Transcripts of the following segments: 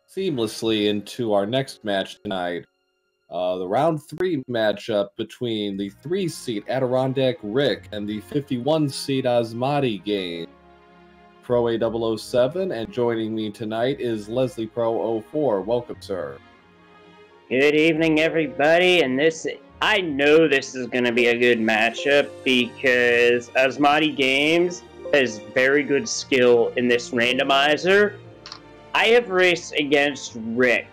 seamlessly into our next match tonight. The round 3 matchup between the 3-seed AdirondackRick and the 51-seed AsmadiGames. Pro A007, and joining me tonight is Leslie Pro 04. Welcome, sir. Good evening, everybody, and I know this is going to be a good matchup because AsmadiGames has very good skill in this randomizer. I have raced against Rick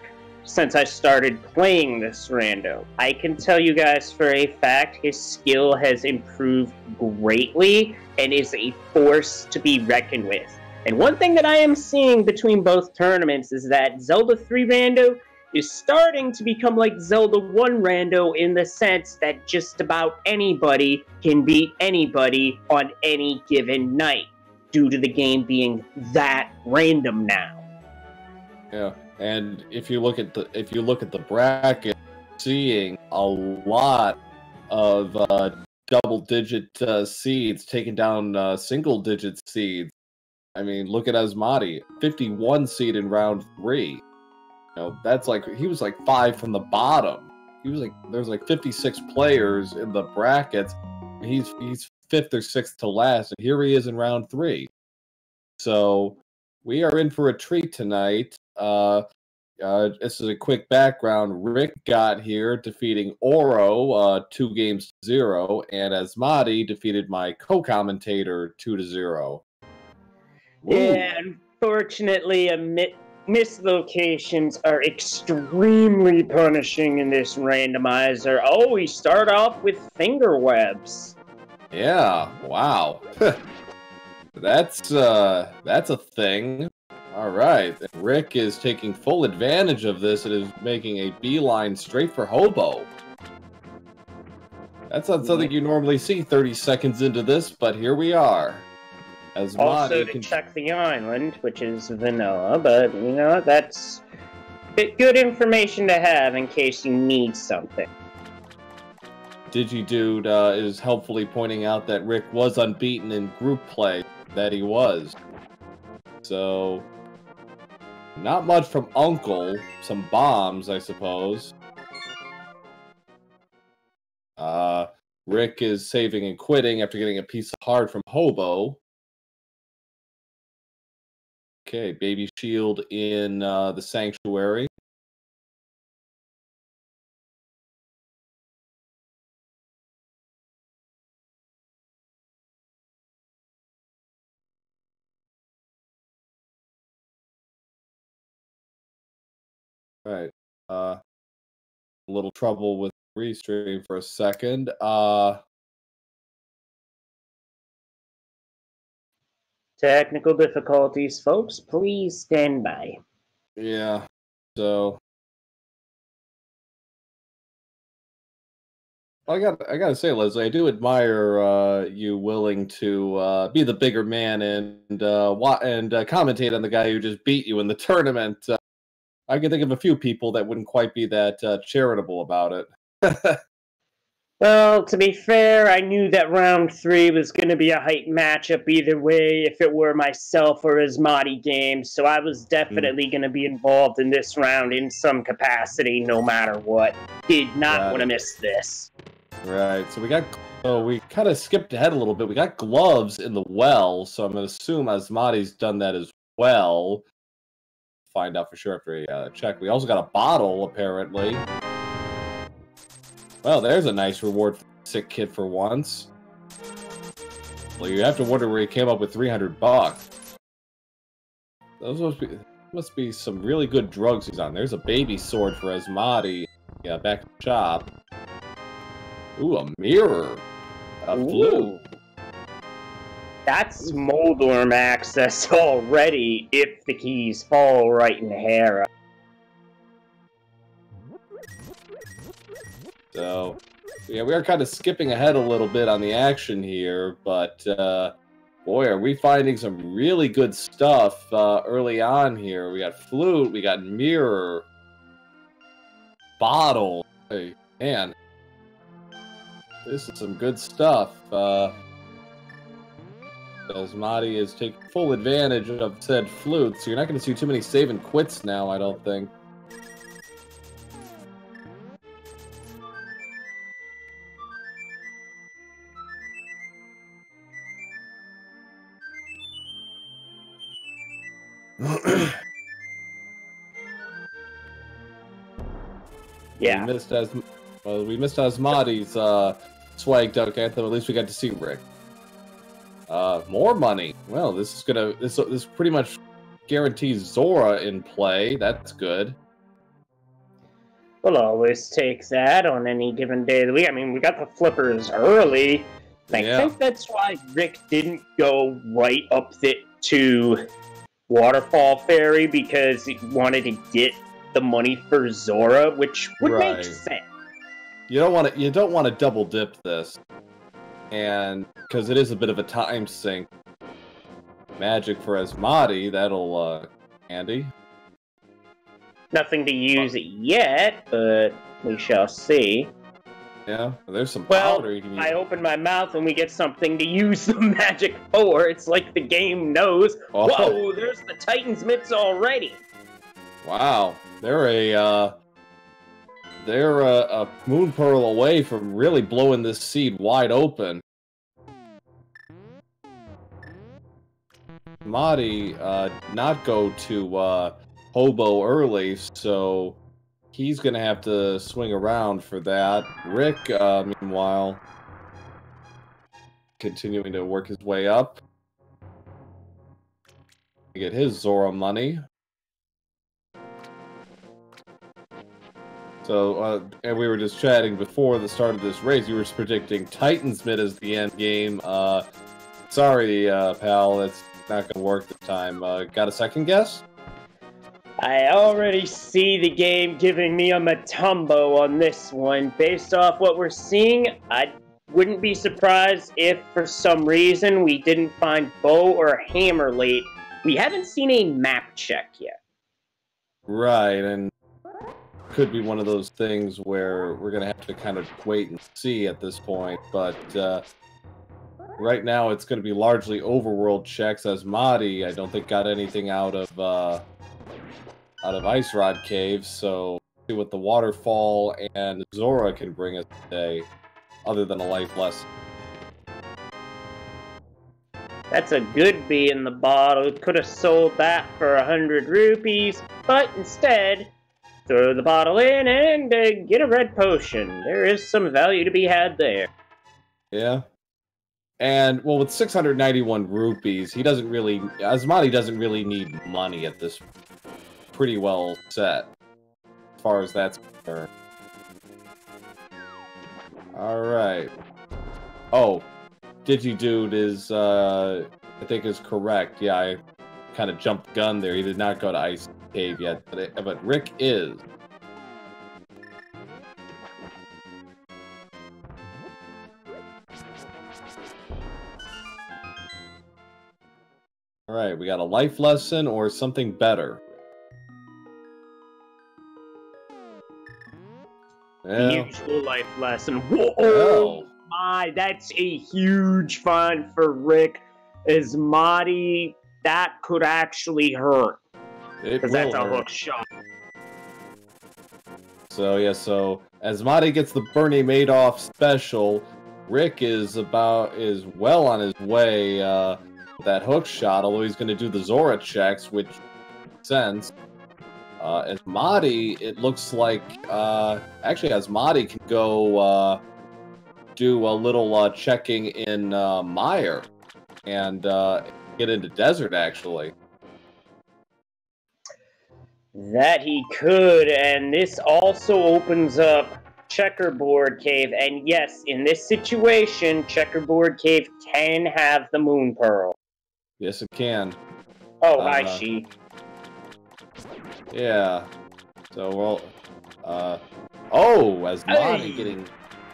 since I started playing this rando. I can tell you guys for a fact his skill has improved greatly and is a force to be reckoned with. And one thing that I am seeing between both tournaments is that Zelda 3 rando is starting to become like Zelda 1 rando in the sense that just about anybody can beat anybody on any given night due to the game being that random now. Yeah, and if you look at the bracket, seeing a lot of double-digit seeds taking down single-digit seeds. I mean, look at Asmadi, 51 seed in round 3. That's like, he was like 5 from the bottom. There's like 56 players in the brackets. He's 5th or 6th to last, and here he is in round 3. So we are in for a treat tonight. This is a quick background. Rick got here defeating Oro 2-0, and Asmadi defeated my co-commentator 2-0. Yeah, unfortunately, mislocations are extremely punishing in this randomizer. Oh, we start off with finger webs. Yeah, wow. That's a thing. All right, Rick is taking full advantage of this and is making a beeline straight for Hobo. That's not something you normally see 30 seconds into this, but here we are. Also to check the island, which is vanilla, but that's good information to have in case you need something. DigiDude is helpfully pointing out that Rick was unbeaten in group play, that he was. So, not much from Uncle. Some bombs, I suppose. Rick is saving and quitting after getting a piece of heart from Hobo. Okay, baby shield in the sanctuary. Right. A little trouble with restream for a second. Technical difficulties, folks. Please stand by. Yeah. So I gotta say, Leslie, I do admire you willing to be the bigger man and commentate on the guy who just beat you in the tournament. I can think of a few people that wouldn't quite be that charitable about it. Well, to be fair, I knew that round 3 was going to be a hype matchup either way, if it were myself or AsmadiGames, so I was definitely going to be involved in this round in some capacity, no matter what. Did not want to miss this. Right, so we kind of skipped ahead a little bit. We got gloves in the well, so I'm going to assume Asmadi's done that as well. Find out for sure after a check. We also got a bottle, apparently. Well, there's a nice reward for the sick kid for once. Well, you have to wonder where he came up with $300. Those must be some really good drugs he's on. There's a baby sword for Asmadi. Yeah, back to the shop. Ooh, a mirror. A flute. That's Moldorm access already, if the keys fall right in Hera. So, yeah, we are kind of skipping ahead a little bit on the action here, but boy, are we finding some really good stuff early on here. We got flute, we got mirror, bottle. Hey, man, this is some good stuff. Asmadi is taking full advantage of said flute, so you're not going to see too many save and quits now, I don't think. Yeah. We missed Asmadi's swag dunk anthem. At least we got to see Rick. More money. Well, this pretty much guarantees Zora in play. That's good. We'll always take that on any given day of the week. I mean, we got the flippers early. I think that's why Rick didn't go right up to Waterfall Ferry, because he wanted to get the money for Zora, which would make sense. You don't want to double dip this, and because it is a bit of a time sink. Magic for Asmadi, that'll handy. Nothing to use it yet, but we shall see. Yeah, there's some powder you can use. I open my mouth and we get something to use the magic for. It's like the game knows. Oh. Whoa, there's the Titan's mitts already. Wow, they're a moon pearl away from really blowing this seed wide open. Mahdi not go to Hobo early, so he's gonna have to swing around for that. Rick, meanwhile, continuing to work his way up to get his Zora money. So, and we were just chatting before the start of this race. You were predicting Titan's mid as the end game. Sorry, pal, that's not gonna work this time. Got a second guess? I already see the game giving me a Matumbo on this one. Based off what we're seeing, I wouldn't be surprised if, for some reason, we didn't find bow or hammer late. We haven't seen a map check yet. Right, and could be one of those things where we're gonna have to kind of wait and see at this point, but right now it's gonna be largely overworld checks. Asmadi, I don't think got anything out of Ice Rod Caves, so see what the waterfall and Zora can bring us today, other than a life lesson. That's a good bee in the bottle. Could have sold that for 100 rupees, but instead, throw the bottle in and get a red potion. There is some value to be had there. Yeah. And, well, with 691 rupees, Asmadi doesn't really need money at this pretty well set, as far as that's concerned. Alright. Oh, Digidude is, I think is correct. Yeah, I kind of jumped gun there. He did not go to Ice Cave yet, but Rick is. Alright, we got a life lesson or something better. Mutual life lesson. Whoa! My, that's a huge find for Rick. Asmadi, that could actually hurt. Because that's a hook shot. So, yeah, so Asmadi gets the Bernie Madoff special. Rick is well on his way with that hook shot, although he's going to do the Zora checks, which makes sense. Asmadi, it looks like, actually Asmadi can go do a little checking in Mire and get into Desert, actually. That he could, and this also opens up Checkerboard Cave, and yes, in this situation, Checkerboard Cave can have the Moon Pearl. Yes, it can. Oh, hi, she. Yeah. So, well, Asmadi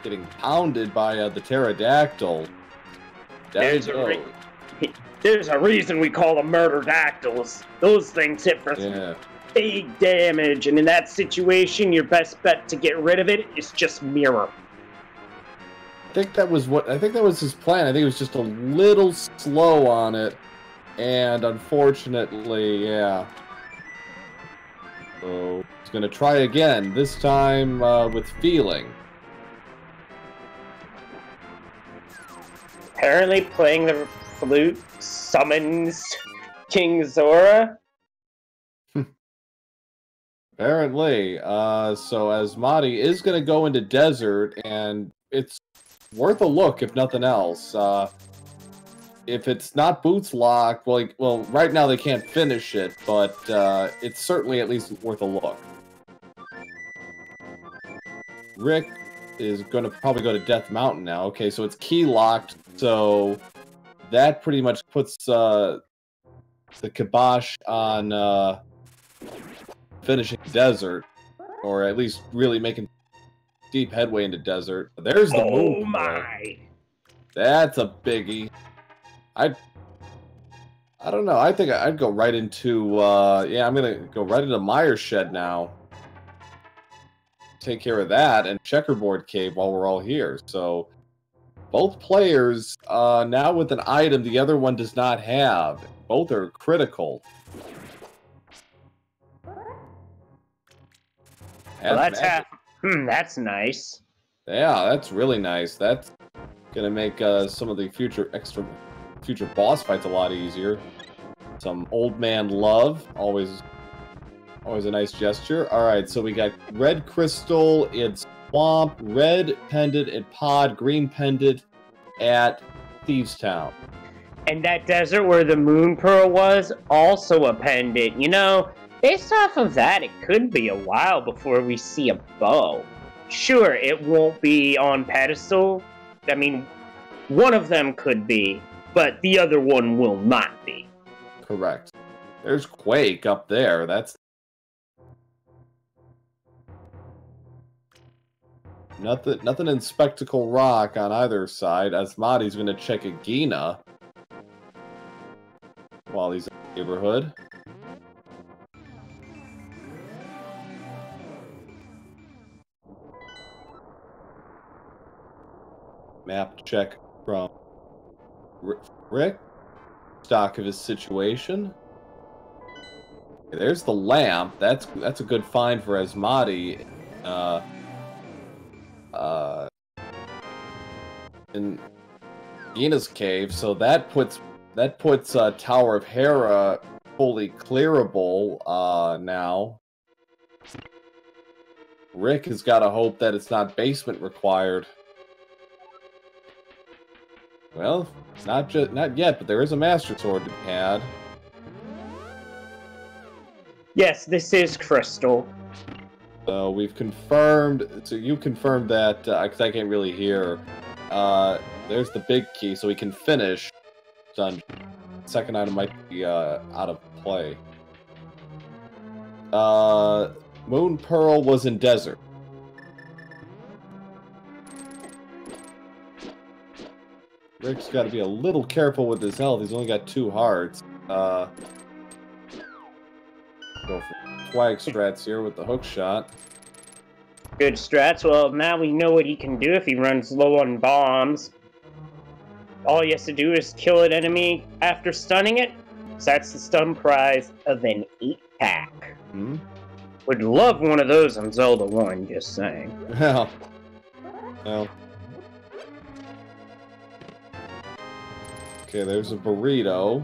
getting pounded by the pterodactyl. There's a reason we call them murder-dactyls. Those things hit for big damage, and in that situation, your best bet to get rid of it is just mirror. think that was his plan. I think he was just a little slow on it, and unfortunately, yeah. So he's gonna try again. This time with feeling. Apparently, playing the flute summons King Zora. Apparently, so Asmadi is gonna go into desert, and it's worth a look if nothing else. If it's not boots locked, well, right now they can't finish it, but it's certainly at least worth a look. Rick is going to probably go to Death Mountain now. Okay, so it's key locked, so that pretty much puts the kibosh on finishing desert, or at least really making deep headway into desert. There's the moon. Oh my! That's a biggie. I don't know. I think I'd go right into yeah, I'm gonna go right into Meyer's shed now. Take care of that and checkerboard cave while we're all here. So both players now with an item the other one does not have. Both are critical. Well, that's nice. Yeah, that's really nice. That's gonna make some of the future boss fights a lot easier. Some old man love, always a nice gesture. Alright, so we got red crystal, it's swamp, red pendant at pod, green pendant at Thieves Town. And that desert where the moon pearl was, also a pendant. You know, based off of that, it could be a while before we see a bow. Sure, it won't be on pedestal. I mean, one of them could be, but the other one will not be. Correct. There's Quake up there. That's nothing in Spectacle Rock on either side. Asmadi's going to check a Gina while he's in the neighborhood. Map check from Rick. Stock of his situation. There's the lamp. That's a good find for Asmadi. In Gina's cave, so that puts Tower of Hera fully clearable now. Rick has got to hope that it's not basement required. Well, not yet, but there is a Master Sword to be had. Yes, this is crystal. So we've confirmed. So you confirmed that because I can't really hear. There's the big key, so we can finish dungeon. Second item might be out of play. Moon Pearl was in desert. Rick's got to be a little careful with his health. He's only got 2 hearts. Go for swag strats here with the hook shot. Good strats. Well, now we know what he can do if he runs low on bombs. All he has to do is kill an enemy after stunning it. So that's the stun prize of an 8-pack. Hmm? Would love one of those on Zelda 1, just saying. Well. Okay, there's a burrito.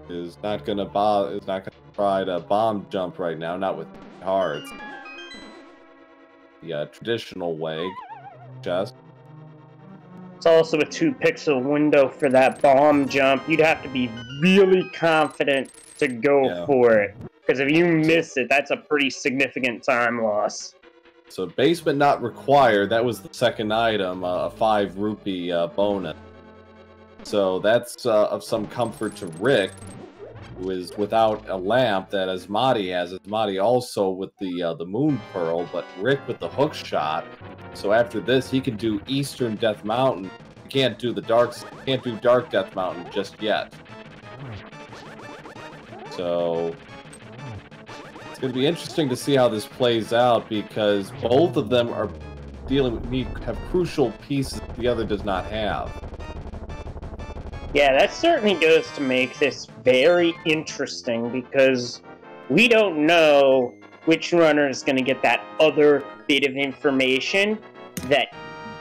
Is not gonna try to bomb jump right now, not with hearts. The traditional way. Chest. It's also a 2-pixel window for that bomb jump. You'd have to be really confident to go for it. Because if you miss it, that's a pretty significant time loss. So basement not required. That was the second item, a 5 rupee bonus. So that's of some comfort to Rick, who is without a lamp that Asmadi has. Asmadi also with the Moon Pearl, but Rick with the hook shot. So after this, he can do Eastern Death Mountain. He can't do Dark Death Mountain just yet. So going to be interesting to see how this plays out because both of them are have crucial pieces the other does not have. Yeah, that certainly goes to make this very interesting because we don't know which runner is going to get that other bit of information that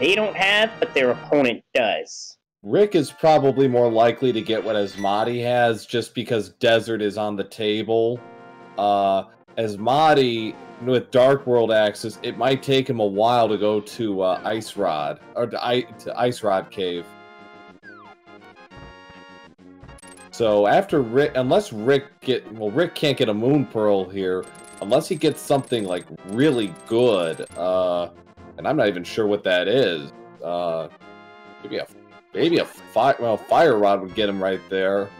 they don't have, but their opponent does. Rick is probably more likely to get what Asmadi has just because Desert is on the table. Asmadi, with Dark World access, it might take him a while to go to Ice Rod, or to Ice Rod Cave. So after Rick, unless Rick Rick can't get a Moon Pearl here, unless he gets something like really good, and I'm not even sure what that is. Maybe a Fire Rod would get him right there.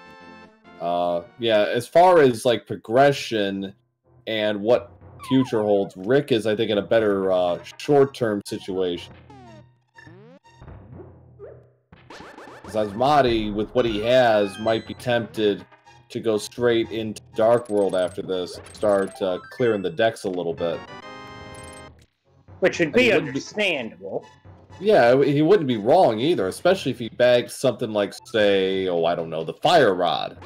Yeah, as far as like progression and what future holds, Rick is, I think, in a better short-term situation. Asmadi, with what he has, might be tempted to go straight into Dark World after this, start clearing the decks a little bit. Which would be understandable. Yeah, he wouldn't be wrong either, especially if he bagged something like, say, oh, I don't know, the Fire Rod.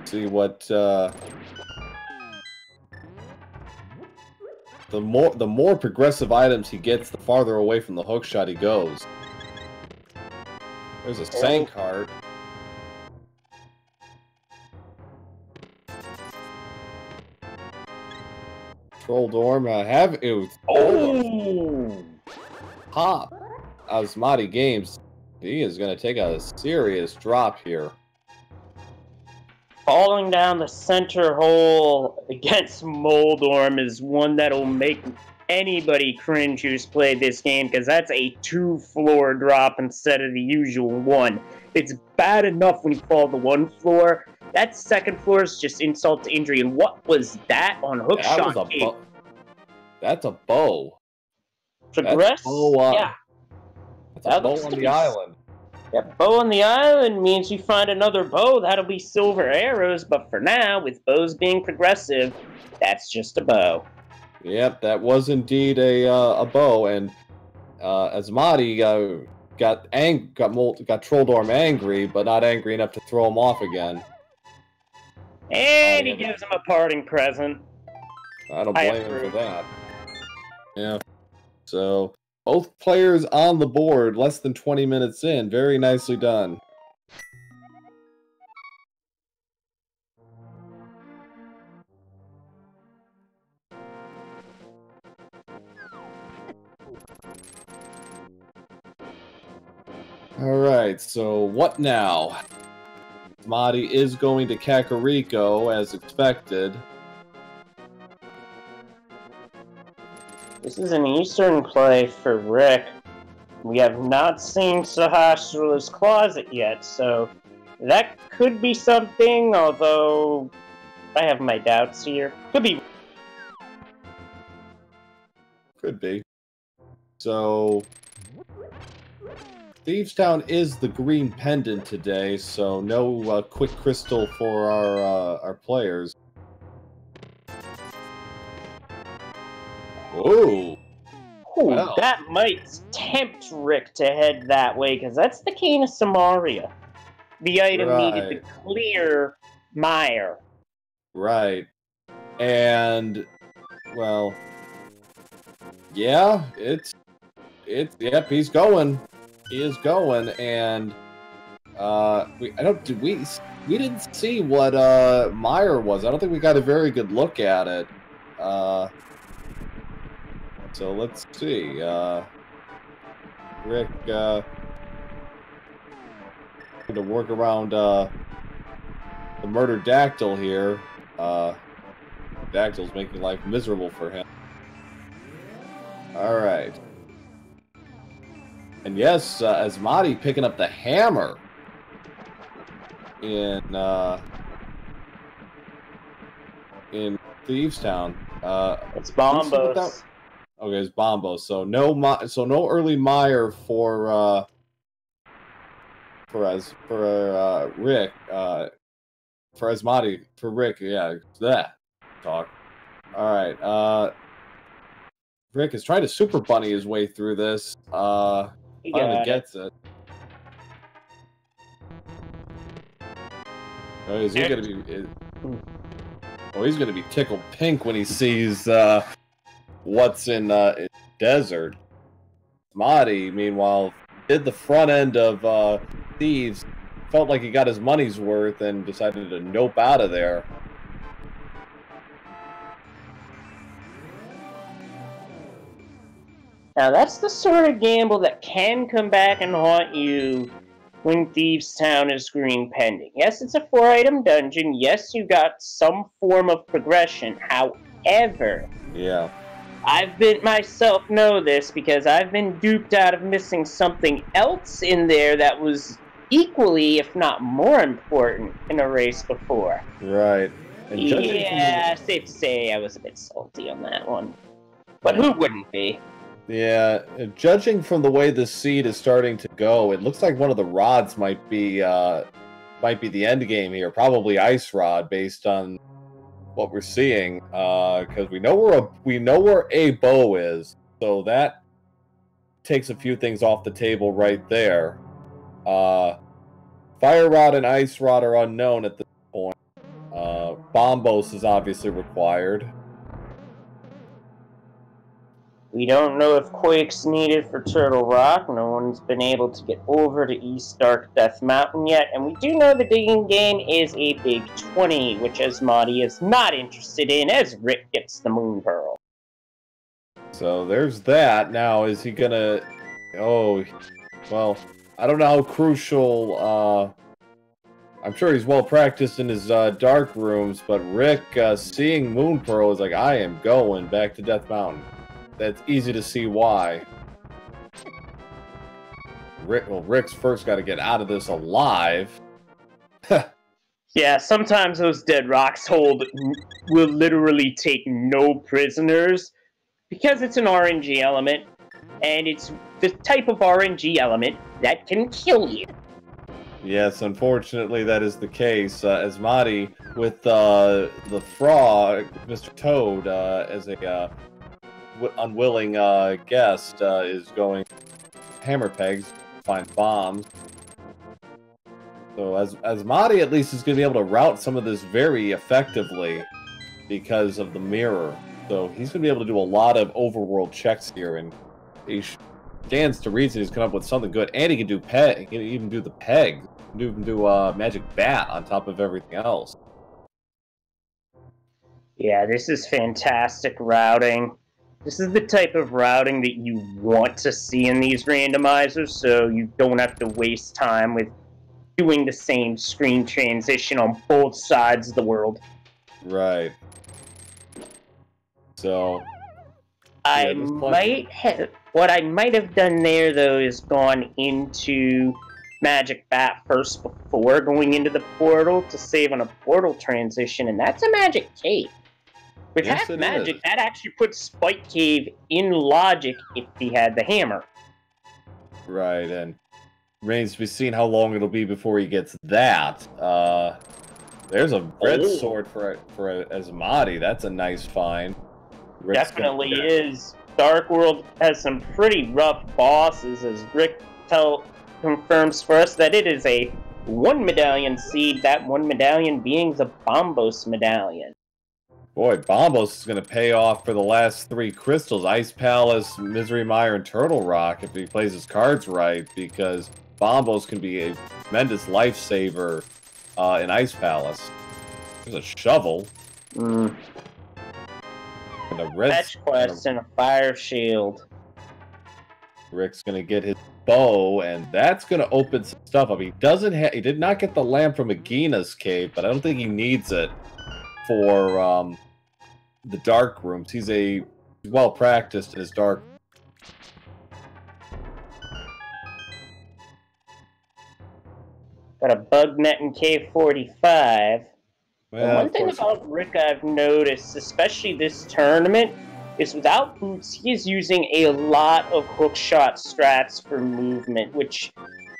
See what, the more progressive items he gets, the farther away from the hookshot he goes. There's a Sank Heart. Troll Dorm, Pop! AsmadiGames, he is going to take a serious drop here. Falling down the center hole against Moldorm is one that'll make anybody cringe who's played this game, because that's a 2-floor drop instead of the usual 1. It's bad enough when you fall to 1 floor. That 2nd floor is just insult to injury. And what was that on hookshot? That's a bow. Progress? Yeah. That's a bow on the island. Yeah, bow on the island means you find another bow. That'll be silver arrows, but for now, with bows being progressive, that's just a bow. Yep, that was indeed a bow, and Asmadi got Troll Dorm angry, but not angry enough to throw him off again. And he gives him a parting present. I don't blame him for that. Yeah. So, both players on the board, less than 20 minutes in. Very nicely done. Alright, so what now? Asmadi is going to Kakariko, as expected. This is an Eastern play for Rick. We have not seen Sahasrah's Closet yet, so that could be something, although I have my doubts here. Could be. Could be. So, Thieves Town is the green pendant today, so no quick crystal for our players. Whoa! Ooh, that might tempt Rick to head that way, because that's the Cane of Samaria. The item needed to clear Meyer. Right. And, well, yeah, yep, he's going. He is going, and, we didn't see what, Meyer was. I don't think we got a very good look at it. So let's see, Rick, to work around, the murdered Dactyl here. Dactyl's making life miserable for him. Alright. And yes, Asmadi picking up the hammer in Thieves Town. It's Bombos. Okay, it's Bombo. So no early Meyer for Rick. for Asmadi, for Rick, yeah, that talk. All right, Rick is trying to super bunny his way through this. Finally gets it. Oh, is he gonna be? Oh, he's gonna be tickled pink when he sees what's in desert. Asmadi, meanwhile, did the front end of Thieves, felt like he got his money's worth, and decided to nope out of there. Now that's the sort of gamble that can come back and haunt you when Thieves Town is screen pending. Yes, it's a 4-item dungeon. Yes, you got some form of progression. However, yeah, I've been myself know this because I've been duped out of missing something else in there that was equally, if not more important, in a race before. right. And yeah, safe to say I was a bit salty on that one. But who wouldn't be? Yeah, judging from the way the seed is starting to go, it looks like one of the rods might be the end game here. Probably Ice Rod, based on what we're seeing, because we know where a bow is, so that takes a few things off the table right there. Fire Rod and Ice Rod are unknown at this point. Bombos is obviously required. We don't know if Quake's needed for Turtle Rock. No one's been able to get over to East Dark Death Mountain yet. And we do know the digging game is a big 20, which Asmadi is not interested in, as Rick gets the Moon Pearl. So there's that. Now, is he gonna... Oh, well, I don't know how crucial... I'm sure he's well practiced in his dark rooms, but Rick, seeing Moon Pearl, is like, I am going back to Death Mountain. That's easy to see why. Rick's first got to get out of this alive. Yeah, sometimes those dead rocks hold will literally take no prisoners because it's an RNG element, and it's the type of RNG element that can kill you. Yes, unfortunately that is the case. Asmadi, with the frog, Mr. Toad, as a unwilling guest, is going hammer pegs to find bombs. So Asmadi at least is going to be able to route some of this very effectively because of the mirror. So he's going to be able to do a lot of overworld checks here, and he stands to reason he's come up with something good. And he can do peg. He can even do the peg. He can do magic bat on top of everything else. Yeah, this is fantastic routing. This is the type of routing that you want to see in these randomizers, so you don't have to waste time with doing the same screen transition on both sides of the world. Right. So... What I might have done there, though, is gone into Magic Bat first before going into the portal to save on a portal transition, and that's a Magic Cave. With Yes, half magic, that actually puts Spike Cave in logic if he had the hammer. Right, and remains to be seen how long it'll be before he gets that. There's a red sword for Asmadi. That's a nice find. Rick's definitely is. Dark World has some pretty rough bosses, as Rick confirms for us that it is a 1 medallion seed, that 1 medallion being the Bombos medallion. Boy, Bombos is going to pay off for the last 3 crystals, Ice Palace, Misery Mire, and Turtle Rock, if he plays his cards right, because Bombos can be a tremendous lifesaver in Ice Palace. There's a shovel. And a red Fetch quest and a fire shield. Rick's going to get his bow, and that's going to open some stuff up. He did not get the lamp from Agina's cave, but I don't think he needs it for the dark rooms. He's well practiced in his dark. Got a bug net in K45. Well, one thing about Rick I've noticed, especially this tournament, is without boots, he is using a lot of hookshot strats for movement, which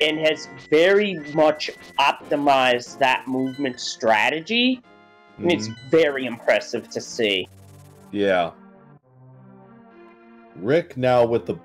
and has very much optimized that movement strategy. And it's very impressive to see. Yeah. Rick now with the...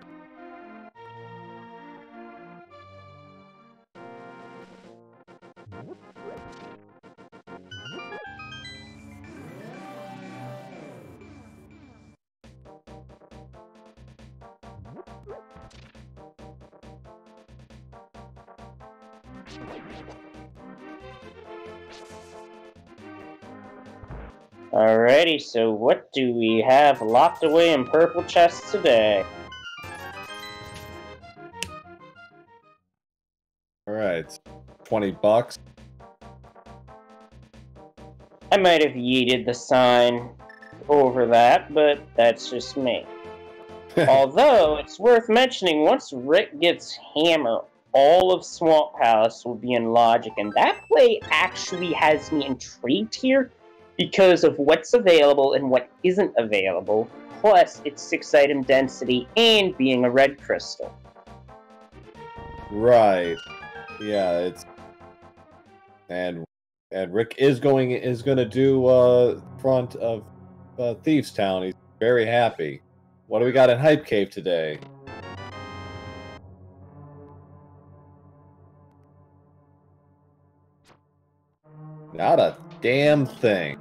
Alrighty, so what do we have locked away in purple chests today? Alright, $20. I might have yeeted the sign over that, but that's just me. Although, it's worth mentioning, once Rick gets Hammer, all of Swamp Palace will be in Logic, and that play actually has me intrigued here because of what's available and what isn't available, plus its 6-item density and being a red crystal. Right. Yeah, it's... And Rick is gonna do front of Thieves Town. He's very happy. What do we got in Hype Cave today? Not a damn thing.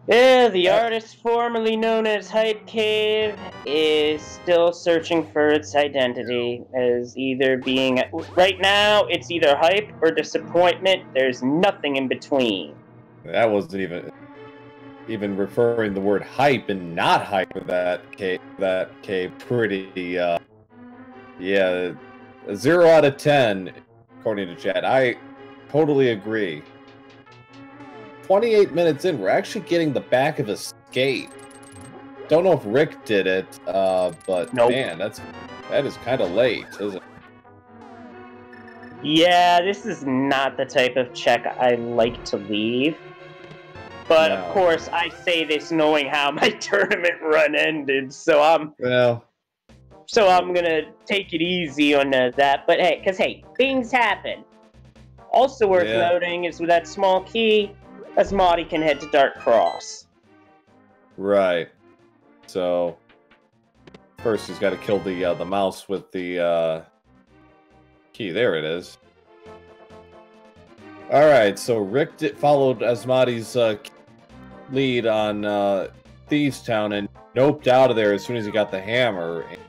Yeah, the artist formerly known as Hype Cave is still searching for its identity as either being... Right now, it's either hype or disappointment. There's nothing in between. That wasn't even referring the word hype and not hype of that cave pretty, yeah, a 0 out of 10, according to chat. I totally agree. 28 minutes in, we're actually getting the back of a skate. Don't know if Rick did it, but nope. Man, that is kind of late, isn't it? Yeah, this is not the type of check I like to leave. But, of course, I say this knowing how my tournament run ended, so I'm gonna take it easy on that. But hey, hey, things happen. Also worth noting is with that small key, Asmadi can head to Dark Cross. Right. So, first he's got to kill the mouse with the key. There it is. All right. So Rick followed Asmadi's lead on Thieves Town and noped out of there as soon as he got the hammer. And,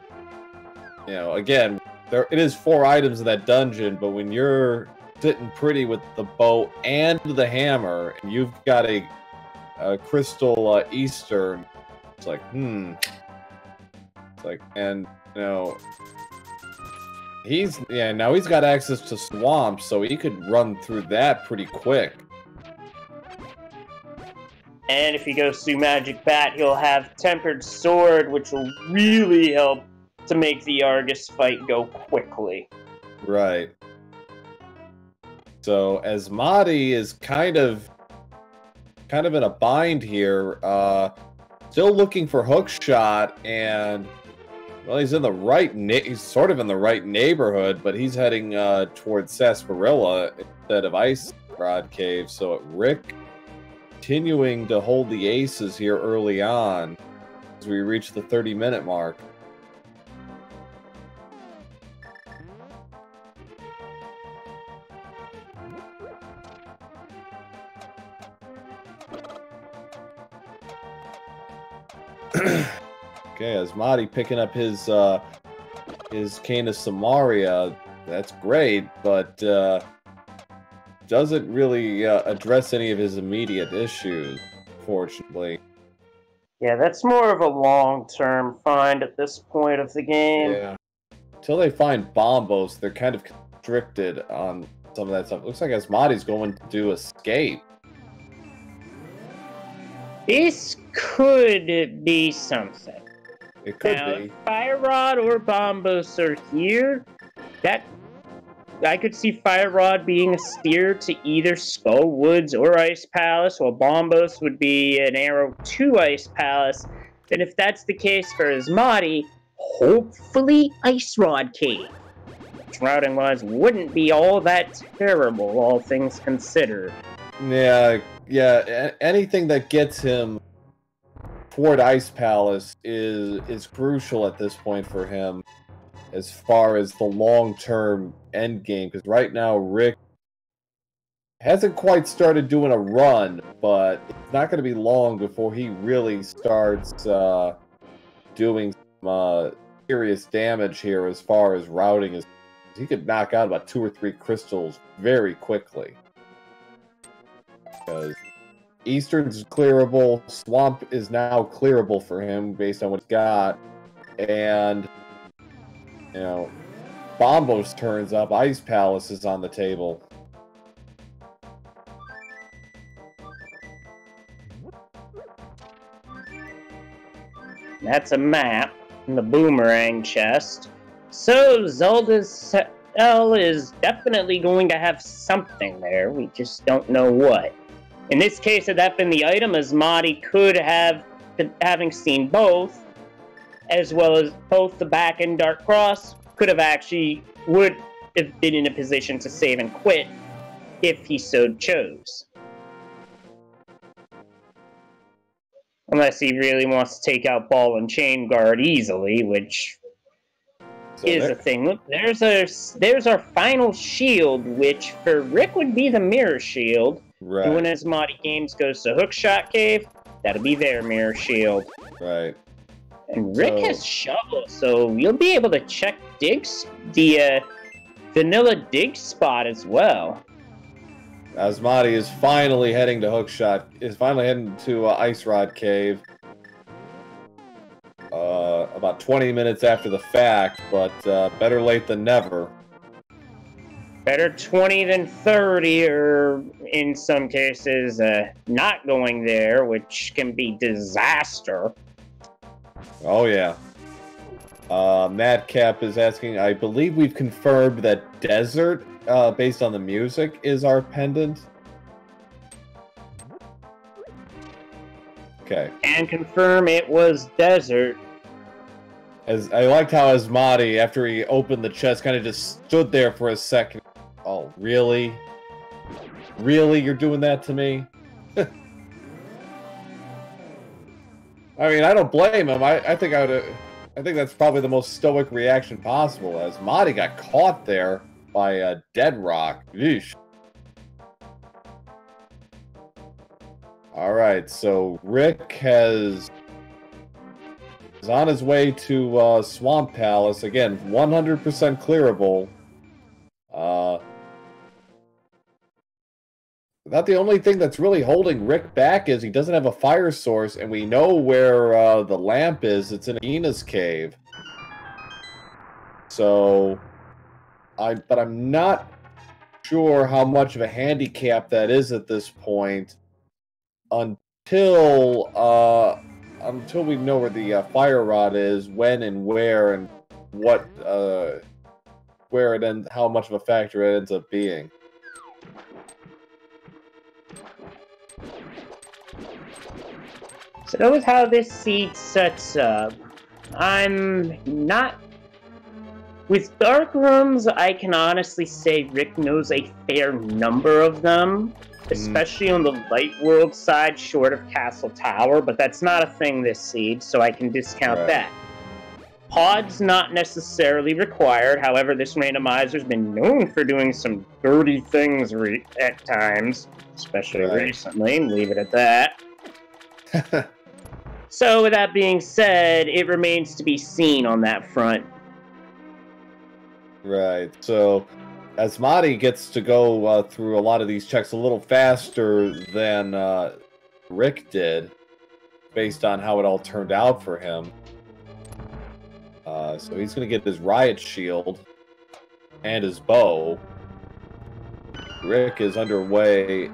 you know, again, it is 4 items in that dungeon, but when you're sitting pretty with the bow and the hammer, and you've got a crystal Eastern, it's like, It's like, and, you know, now he's got access to swamps, so he could run through that pretty quick. And if he goes through Magic Bat, he'll have Tempered Sword, which will really help to make the Argus fight go quickly. Right. So Asmadi is kind of in a bind here. Still looking for Hookshot, and well, he's sort of in the right neighborhood, but he's heading towards Sarsaparilla instead of Ice Rod Cave. So Rick continuing to hold the aces here early on as we reach the 30-minute mark. Okay, Asmadi picking up his Cane of Samaria. That's great, but doesn't really address any of his immediate issues, fortunately. Yeah, that's more of a long-term find at this point of the game. Yeah. Until they find Bombos, they're kind of constricted on some of that stuff. Looks like Asmadi's going to do Escape. This could be something. It could now, be. If Fire Rod or Bombos are here, I could see Fire Rod being a steer to either Skull Woods or Ice Palace, while Bombos would be an arrow to Ice Palace. And if that's the case for Asmadi, hopefully Ice Rod Cave. which routing-wise wouldn't be all that terrible, all things considered. Yeah, anything that gets him toward Ice Palace is crucial at this point for him as far as the long-term end game, because right now Rick hasn't quite started doing a run, but it's not going to be long before he really starts doing some serious damage here as far as routing is. He could knock out about 2 or 3 crystals very quickly. Because Eastern's clearable, Swamp is now clearable for him based on what he's got, and, you know, Bombos turns up, Ice Palace is on the table. That's a map in the boomerang chest. So Zelda's cell is definitely going to have something there. We just don't know what. In this case, had that been the item, Asmadi could have, having seen both, as well as both the back and Dark Cross, would have been in a position to save and quit if he so chose. Unless he really wants to take out Ball and Chain Guard easily, which is a thing. Look, there's our final shield, which for Rick would be the Mirror Shield. Right. And when AsmadiGames goes to Hookshot Cave, that'll be their Mirror Shield. Right. And Rick has Shovel, so you'll be able to check the Vanilla Dig spot as well. Asmadi is finally heading to Hookshot, is finally heading to Ice Rod Cave. About 20 minutes after the fact, but better late than never. Better 20 than 30, or in some cases, not going there, which can be disaster. Oh, yeah. Madcap is asking, I believe we've confirmed that Desert, based on the music, is our pendant. Okay. And confirm it was Desert. As I liked how Asmadi, after he opened the chest, kind of just stood there for a second. Oh, really? Really? You're doing that to me? I mean, I don't blame him. I think that's probably the most stoic reaction possible. Asmadi got caught there by Dead Rock. Yeesh. Alright, so Rick is on his way to Swamp Palace. Again, 100% clearable. Not the only thing that's really holding Rick back is he doesn't have a fire source, and we know where the lamp is. It's in Ina's cave. So, but I'm not sure how much of a handicap that is at this point until we know where the fire rod is, when and where, and what where it ends, how much of a factor it ends up being. So that was how this seed sets up. I'm not... With Dark Rooms, I can honestly say Rick knows a fair number of them, especially on the Light World side, short of Castle Tower, but that's not a thing this seed, so I can discount that. Pod's not necessarily required, however, this randomizer's been known for doing some dirty things at times, especially recently, leave it at that. So, with that being said, it remains to be seen on that front. Right, so Asmadi gets to go through a lot of these checks a little faster than Rick did, based on how it all turned out for him. So he's going to get his Riot Shield and his bow. Rick is underway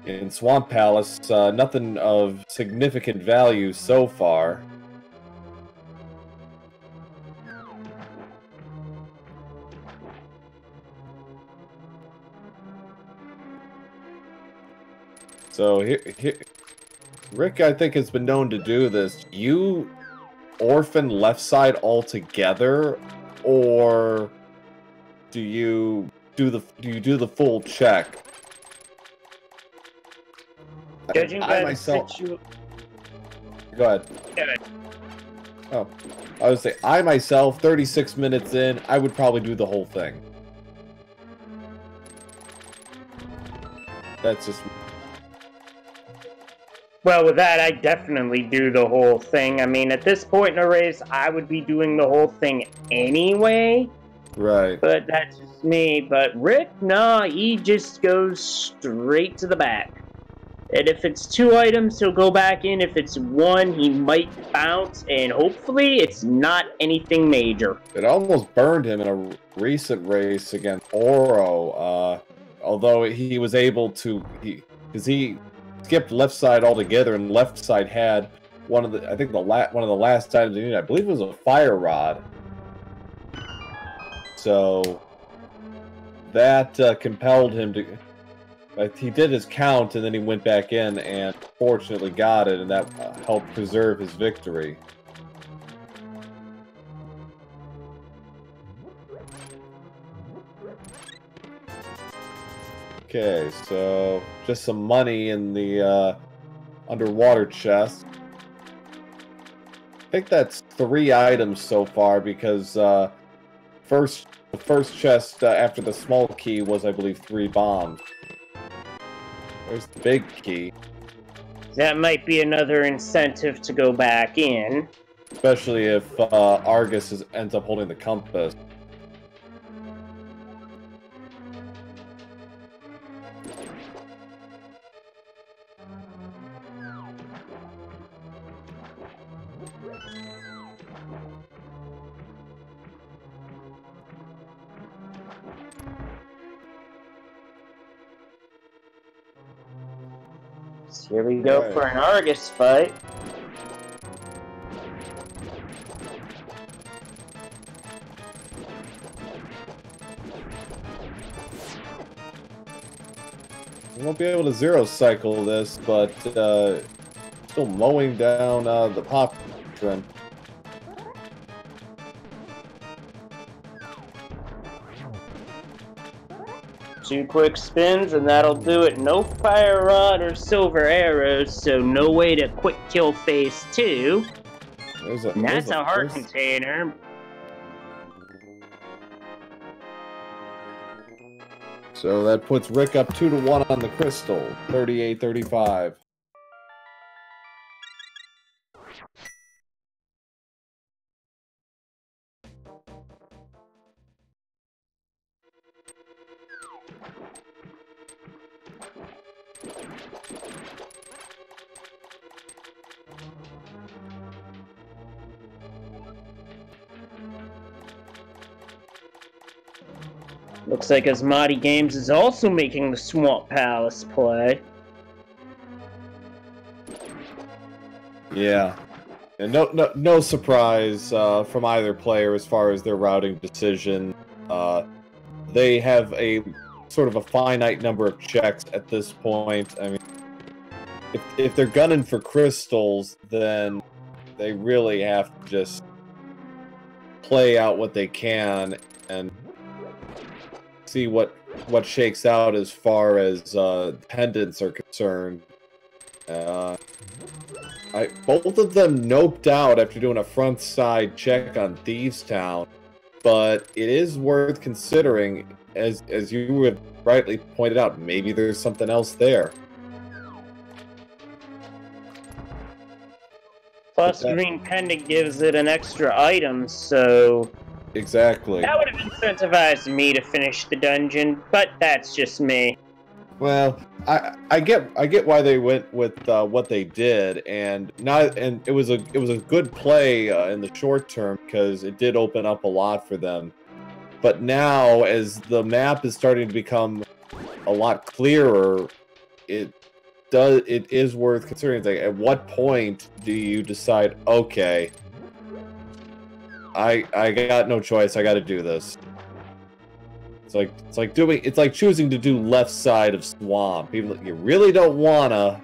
in Swamp Palace. Nothing of significant value so far. So here, Rick, I think, has been known to do this. You orphan left side altogether or do you do the full check? Judging by the Go ahead. Oh, I would say I myself, 36 minutes in, I would probably do the whole thing. That's just... Well, with that, I definitely do the whole thing. I mean, at this point in a race, I would be doing the whole thing anyway. Right. But that's just me. But Rick, nah, he just goes straight to the back. And if it's 2 items, he'll go back in. If it's 1, he might bounce. And hopefully, it's not anything major. It almost burned him in a recent race against Oro. Although he was able to... Because he skipped left side altogether, and left side had one of the... I think one of the last items he needed. I believe it was a fire rod. So... That compelled him to... He did his count, and then he went back in and fortunately got it, and that helped preserve his victory. Okay, so just some money in the underwater chest. I think that's 3 items so far, because the first chest after the small key was, I believe, 3 bombs. There's the big key. That might be another incentive to go back in. Especially if Argus ends up holding the compass. So here we go for an Argus fight. We won't be able to zero cycle this, but still mowing down the pop trend. 2 quick spins, and that'll do it. No fire rod or silver arrows, so no way to quick kill phase 2. And that's a heart container. So that puts Rick up 2-1 on the crystal, 38-35. Looks like AsmadiGames is also making the Swamp Palace play. Yeah. And no surprise from either player as far as their routing decision. They have a sort of a finite number of checks at this point. I mean, if they're gunning for crystals, then they really have to just play out what they can and see what shakes out as far as pendants are concerned. Both of them noped out after doing a front side check on Thieves Town, but it is worth considering, as you have rightly pointed out, maybe there's something else there. Plus, green pendant gives it an extra item, so... Exactly. That would have incentivized me to finish the dungeon, but that's just me. Well, I get why they went with what they did, and it was a good play in the short term because it did open up a lot for them. But now, as the map is starting to become a lot clearer, it is worth considering. Like, at what point do you decide, okay, I got no choice, I got to do this. It's like choosing to do left side of swamp. Even though you really don't wanna.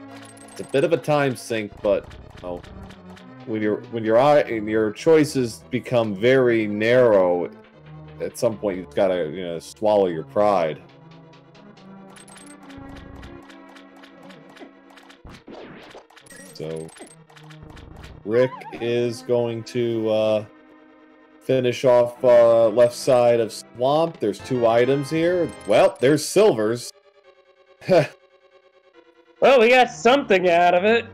It's a bit of a time sink, but you know, when your choices become very narrow, at some point you've got to, you know, swallow your pride. So Rick is going to finish off left side of Swamp. There's 2 items here. Well, there's silvers. Well, we got something out of it.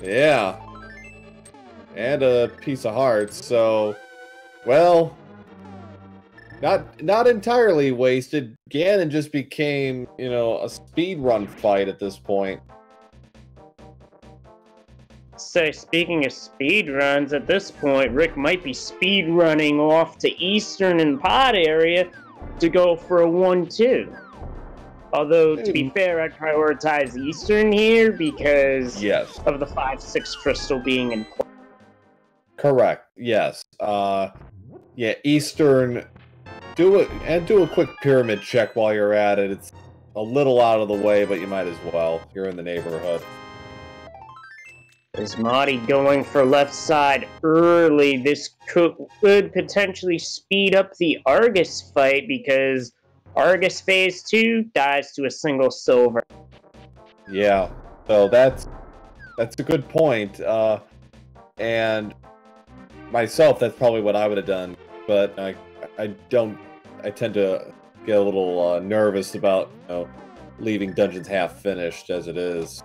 Yeah. And a piece of hearts, so, well, not entirely wasted. Ganon just became, you know, a speedrun fight at this point. So, speaking of speedruns, at this point, Rick might be speedrunning off to Eastern and Pod area to go for a 1-2. Although, to be fair, I'd prioritize Eastern here because of the 5-6 crystal being in play. Correct, yes. Yeah, Eastern, do a quick pyramid check while you're at it. It's a little out of the way, but you might as well. You're in the neighborhood. Asmadi going for left side early. This could potentially speed up the Argus fight because Argus Phase 2 dies to a single silver. Yeah, so that's a good point. And myself, that's probably what I would have done. But I tend to get a little nervous about, you know, leaving dungeons half finished as it is.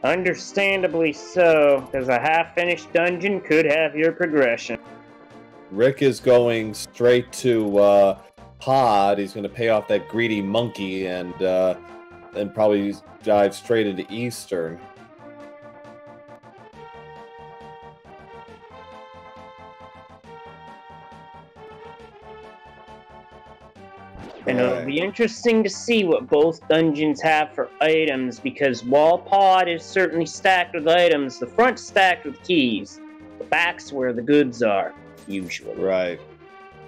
Understandably so, because a half-finished dungeon could have your progression. Rick is going straight to Pod. He's going to pay off that greedy monkey and then probably dive straight into Eastern. And it'll be interesting to see what both dungeons have for items, because while Pod is certainly stacked with items, the front's stacked with keys. The back's where the goods are, usually. Right.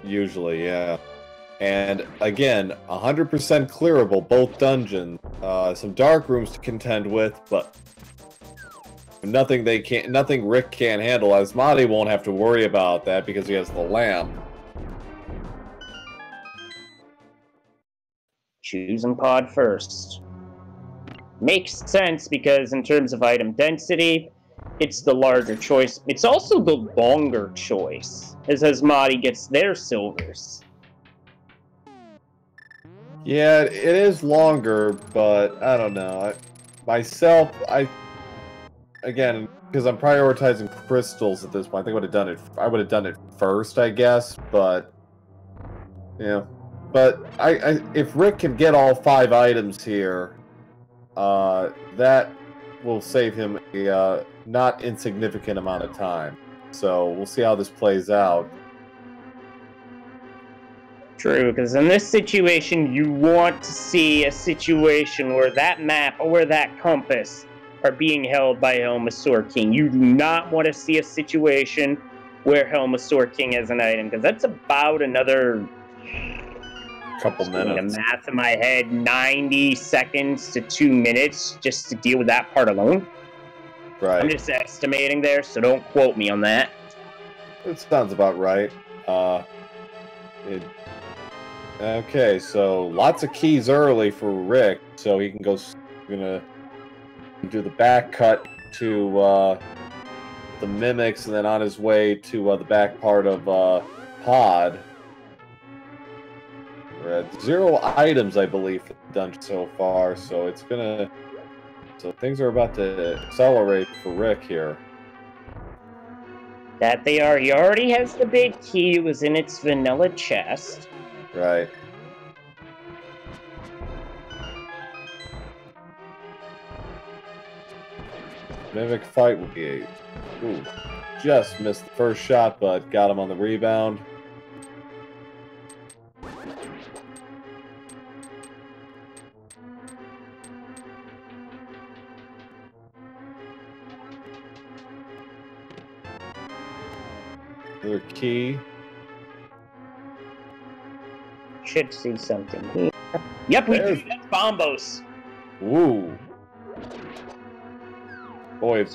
Usually, yeah. And again, 100% clearable, both dungeons. Some dark rooms to contend with, but nothing Rick can't handle. Asmadi won't have to worry about that because he has the lamp. Choosing Pod first. Makes sense because in terms of item density, it's the larger choice. It's also the longer choice, as Asmadi gets their silvers. Yeah, it is longer, but I don't know. Myself, again, because I'm prioritizing crystals at this point, I think I would have done it first, I guess, but yeah. But if Rick can get all 5 items here, that will save him a not insignificant amount of time. So we'll see how this plays out. True, because in this situation, you want to see a situation where that map or where that compass are being held by Helmasaur King. You do not want to see a situation where Helmasaur King has an item, because that's about another couple minutes. The math in my head, 90 seconds to 2 minutes just to deal with that part alone. Right. I'm just estimating there, so don't quote me on that. It sounds about right. Okay, so lots of keys early for Rick, so he can gonna do the back cut to the mimics, and then on his way to the back part of Pod. We're at 0 items, I believe, for the dungeon so far, so so things are about to accelerate for Rick here. That they are. He already has the big key. It was in its vanilla chest. Right. Mimic fight will be just missed the first shot, but got him on the rebound. Another key. Should see something here. Yep, we do. That's Bombos. Ooh. Boy,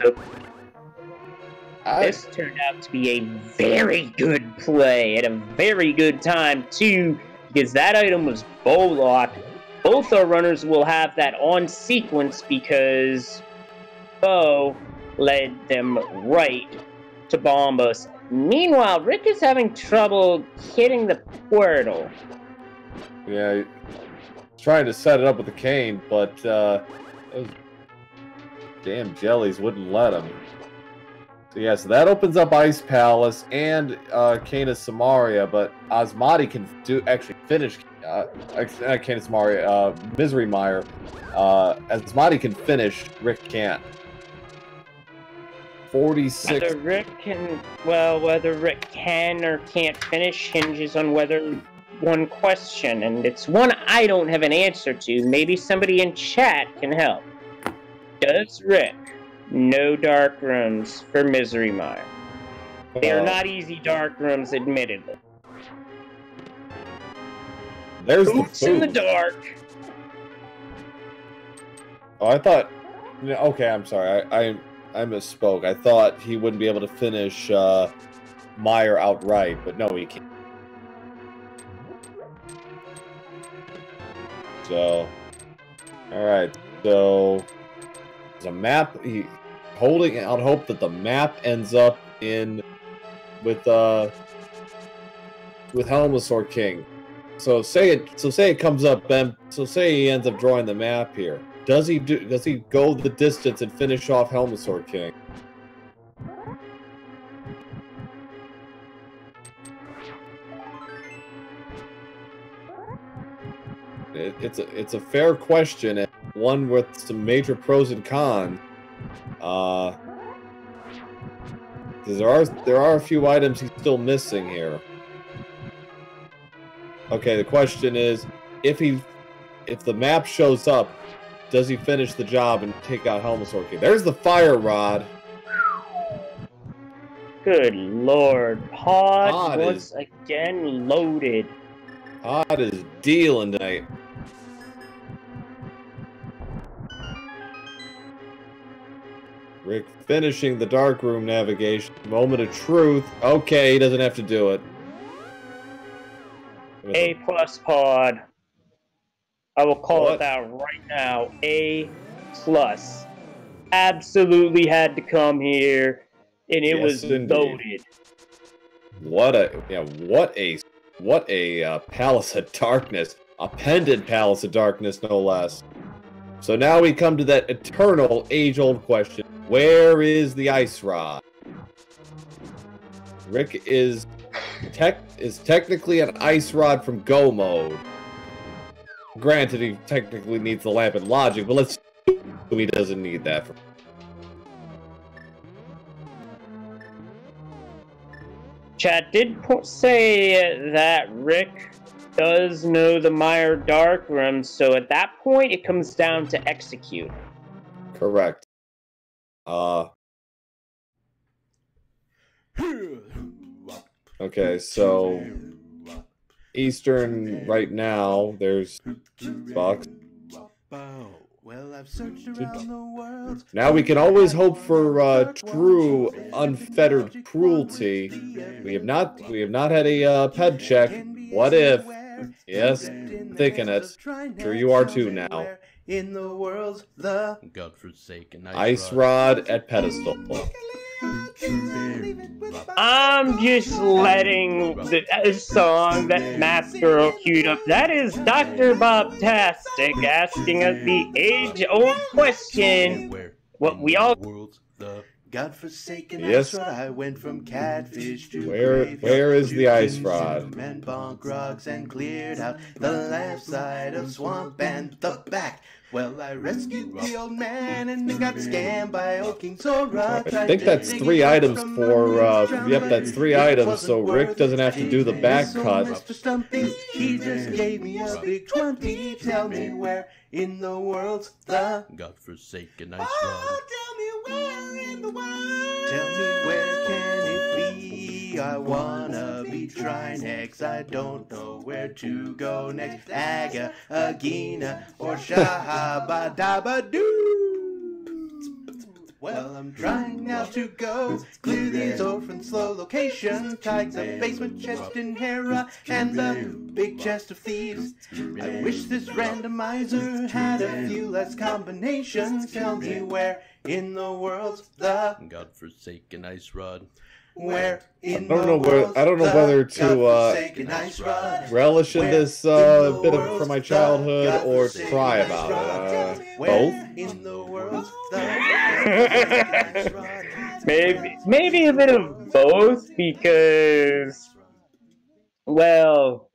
This turned out to be a very good play at a very good time, too, because that item was bow lock. Both our runners will have that on sequence because bow led them right to bomb us. Meanwhile, Rick is having trouble hitting the portal. Yeah, he's trying to set it up with the cane, but those damn jellies wouldn't let him. So yeah, so that opens up Ice Palace and Canis Samaria, but Asmadi can actually finish Canis Samaria, Misery Mire. Asmadi can finish, Rick can't. 46. Whether Rick can or can't finish hinges on whether one question, and it's one I don't have an answer to. Maybe somebody in chat can help. Does Rick know dark rooms for Misery Mire? They are not easy dark rooms, admittedly. There's Boots the in the dark. Oh, I thought. Okay, I'm sorry. I misspoke. I thought he wouldn't be able to finish Meyer outright, but no, he can't. So, all right. So, there's a map. Holding out hope that the map ends up with Helmslord King. So say it comes up, Ben. So say he ends up drawing the map here. Does he go the distance and finish off Helmslord King? It's a fair question, and one with some major pros and cons. Because there are a few items he's still missing here. Okay, the question is, if the map shows up, does he finish the job and take out Helmslord King? There's the fire rod. Good lord, Pod once again loaded. Pod is dealing tonight. Rick finishing the darkroom navigation. Moment of truth. Okay, he doesn't have to do it. A+ Pod. I will call it that right now. A+. Absolutely had to come here, and it was loaded. What a Palace of Darkness. A pendant Palace of Darkness, no less. So now we come to that eternal, age-old question. Where is the ice rod? Rick is technically an ice rod from Go mode. Granted, he technically needs the lamp and logic, but let's assume he doesn't need that. Chat did say that Rick does know the Meyer Dark Room, so at that point it comes down to execute. Correct. Okay, so Eastern right now, there's Fox. Well, I've searched around the world. Now we can always hope for true, unfettered cruelty. We have not had a ped check. What if? Yes, thinking it. Sure you are too now. In the world's the godforsaken ice rod at pedestal. I'm just letting the song that Math Girl queued up. That is Dr. Bob-tastic asking us the age-old question. What we all... Godforsaken yes. ice rod. I went from catfish to where is the ice rod? And bonk rocks and cleared out the left side of swamp and the back. Well, I rescued the old man and got scammed by old King Sora. I think that's 3 items for, yep, that's 3 items, so Rick doesn't have to do the back cut. Mr. Stumpy, he just gave me a big 20. Tell me where in the world's the godforsaken ice rod. Oh, tell me where in the world. Tell me where can it be? I wanna be Trinex. I don't know where to go next. Aga, Agina, or Shahabadabadoo. Well, I'm trying now to go clear these orphan slow locations, like the basement chest in Hera and the big chest of thieves. I wish this randomizer had a few less combinations. Tell me where in the world's the godforsaken ice rod? Where I don't know whether to relish in this bit of from my childhood or cry about it. Both. In the world, maybe a bit of both, because, well,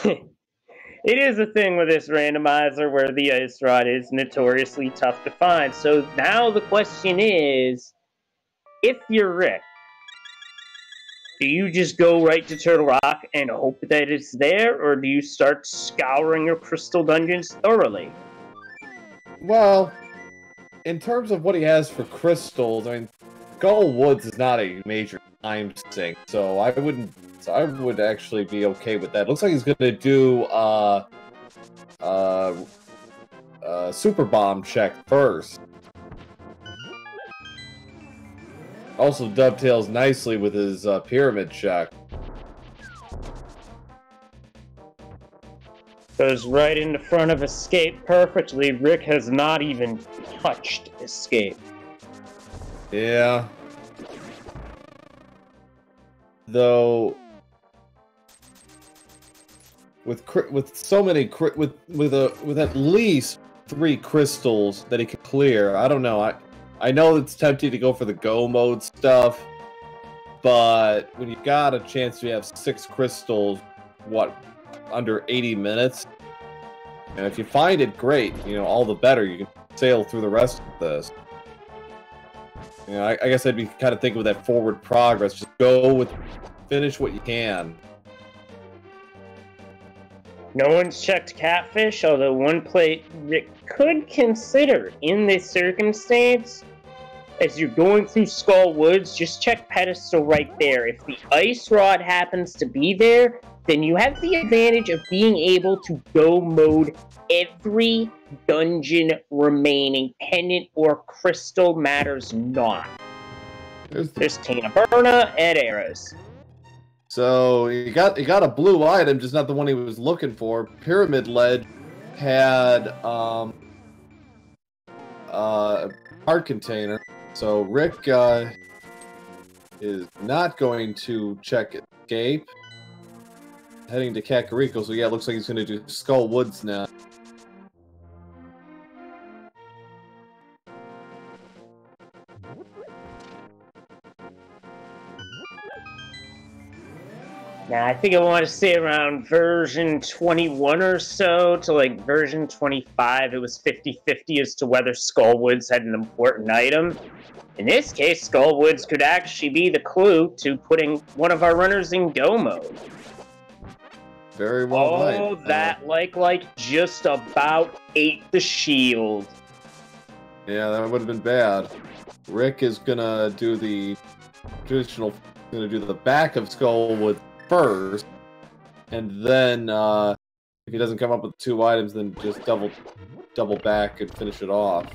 it is a thing with this randomizer where the ice rod is notoriously tough to find. So now the question is, if you're Rick, do you just go right to Turtle Rock and hope that it's there, or do you start scouring your crystal dungeons thoroughly? Well, in terms of what he has for crystals, I mean, Skull Woods is not a major time sink, so I would actually be okay with that. Looks like he's gonna do Super Bomb check first. Also dovetails nicely with his pyramid check. Goes right in the front of escape perfectly. Rick has not even touched escape. Yeah. Though with so many with at least 3 crystals that he could clear, I don't know. I know it's tempting to go for the go mode stuff, but when you got a chance to have 6 crystals, under 80 minutes, and if you find it, great. All the better. You can sail through the rest of this. I guess I'd be kind of thinking with that forward progress. Just finish what you can. No one's checked Catfish, although one play Rick could consider in this circumstance. As you're going through Skull Woods, just check Pedestal right there. If the ice rod happens to be there, then you have the advantage of being able to go mode every dungeon remaining. Pendant or crystal matters not. There's Tina Burna and arrows. So he got a blue item, just not the one he was looking for. Pyramid Ledge had a heart container. So Rick is not going to check escape. Heading to Kakariko, so yeah, it looks like he's going to do Skull Woods now. Now, I think I want to say around version 21 or so to like version 25, it was 50-50 as to whether Skull Woods had an important item. In this case, Skull Woods could actually be the clue to putting one of our runners in go mode. Very well played. Oh, that like just about ate the shield. Yeah, that would have been bad. Rick is gonna do the traditional, gonna do the back of Skull Woods first, and then if he doesn't come up with 2 items, then just double back and finish it off.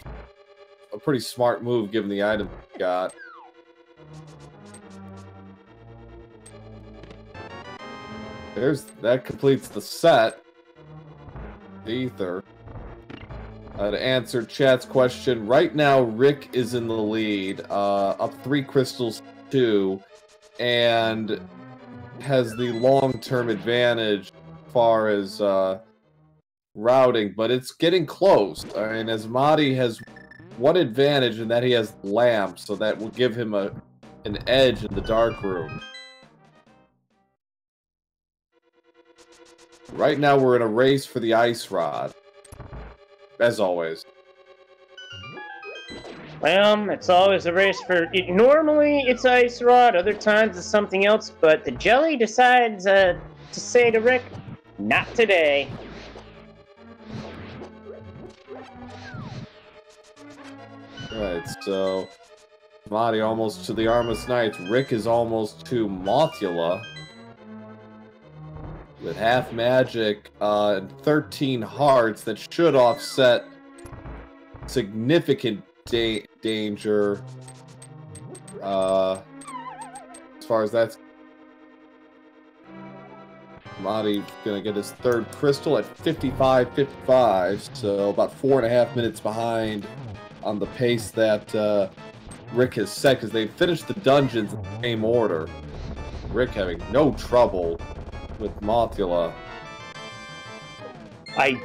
A pretty smart move given the item he got. That completes the set. Ether. To answer chat's question, right now Rick is in the lead, up 3 crystals to 2, and has the long-term advantage as far as routing, but it's getting close. I mean, Asmadi has one advantage in that he has lamp, so that will give him an edge in the dark room. Right now we're in a race for the ice rod, as always. Well, it's always a race for... Normally it's ice rod, other times it's something else, but the jelly decides to say to Rick, not today. Right, so Marty almost to the Armless Knights. Rick is almost to Mothula. With half magic and 13 hearts, that should offset significant danger. As far as that's, Madi gonna get his third crystal at 55.55, so about 4.5 minutes behind on the pace that Rick has set, because they finished the dungeons in the same order. Rick having no trouble with Mothula. I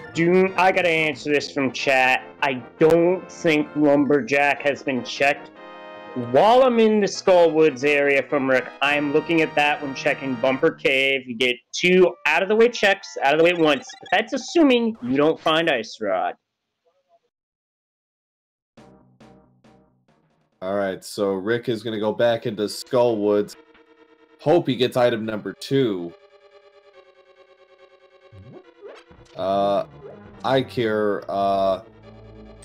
gotta answer this from chat. I don't think Lumberjack has been checked. While I'm in the Skullwoods area from Rick, I'm looking at that when checking Bumper Cave. You get 2 out-of-the-way checks, out of the way once. But that's assuming you don't find Ice Rod. Alright, so Rick is going to go back into Skullwoods. Hope he gets item number 2. Ike here,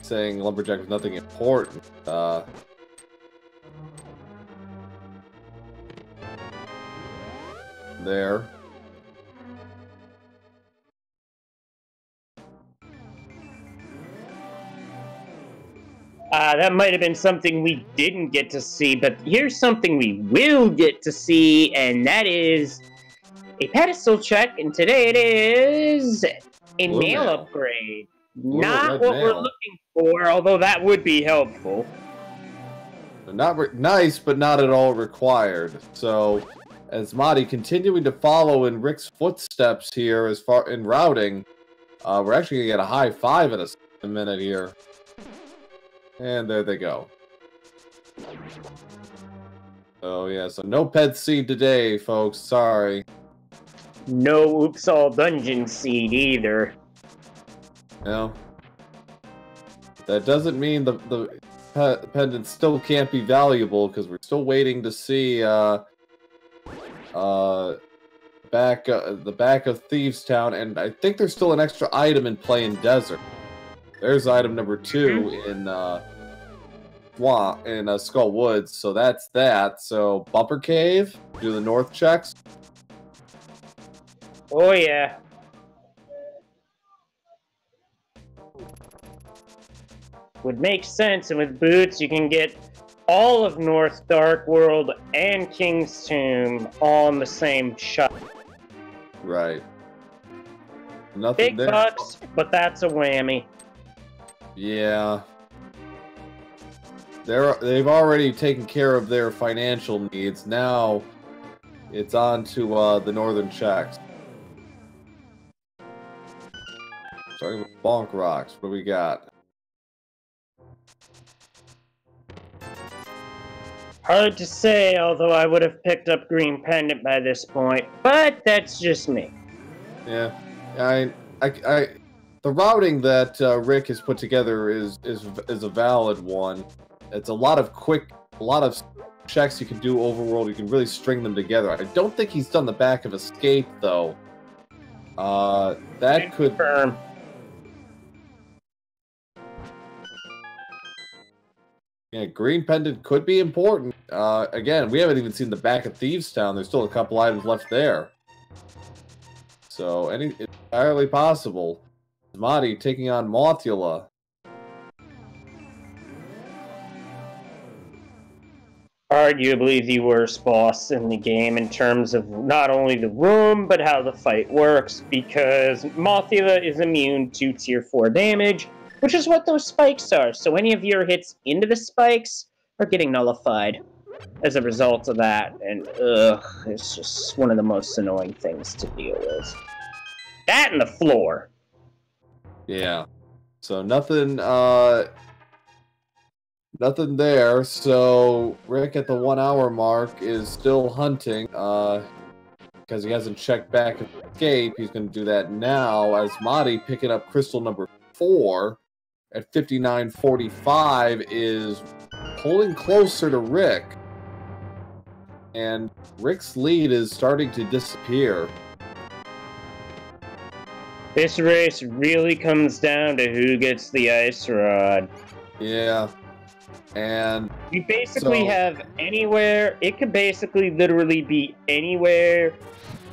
saying Lumberjack is nothing important. There. That might have been something we didn't get to see, but here's something we will get to see, and that is a pedestal check, and today it is a Blue nail mail. upgrade. Blue Not red what we're mail. looking for, although that would be helpful. Not nice, but not at all required. So, Asmadi continuing to follow in Rick's footsteps here as far in routing. We're actually gonna get a high 5 in a minute here. And there they go. Oh yeah, so no pet seed today, folks. Sorry. No Oops All Dungeon seed either. No. That doesn't mean the pendant still can't be valuable, because we're still waiting to see the back of Thieves Town, and I think there's still an extra item in Play in Desert. There's item number 2 in Skull Woods, so that's that. So Bumper Cave, do the north checks. Oh yeah. Would make sense, and with boots you can get all of North Dark World and King's Tomb all in the same shot. Right. Nothing Big there. bucks, but that's a whammy. Yeah. They've already taken care of their financial needs. Now it's on to the northern checks. Starting with Bonk Rocks. What do we got? Hard to say, although I would have picked up Green Pendant by this point, but that's just me. Yeah, the routing that Rick has put together is a valid one. It's a lot of checks you can do overworld. You can really string them together. I don't think he's done the back of Escape though. That could. Confirm. Yeah, Green Pendant could be important. Again, we haven't even seen the back of Thieves Town. There's still a couple items left there. So, it's entirely possible. Asmadi taking on Mothula. Arguably the worst boss in the game in terms of not only the room, but how the fight works, because Mothula is immune to tier 4 damage, which is what those spikes are. So any of your hits into the spikes are getting nullified as a result of that, and it's just one of the most annoying things to deal with. That and the floor. Yeah. So nothing there. So Rick at the 1 hour mark is still hunting, because he hasn't checked back at Escape. He's going to do that now. Asmadi picking up crystal number 4 at 59.45 is pulling closer to Rick. And Rick's lead is starting to disappear. This race really comes down to who gets the ice rod. Yeah. And we basically have anywhere, it could basically literally be anywhere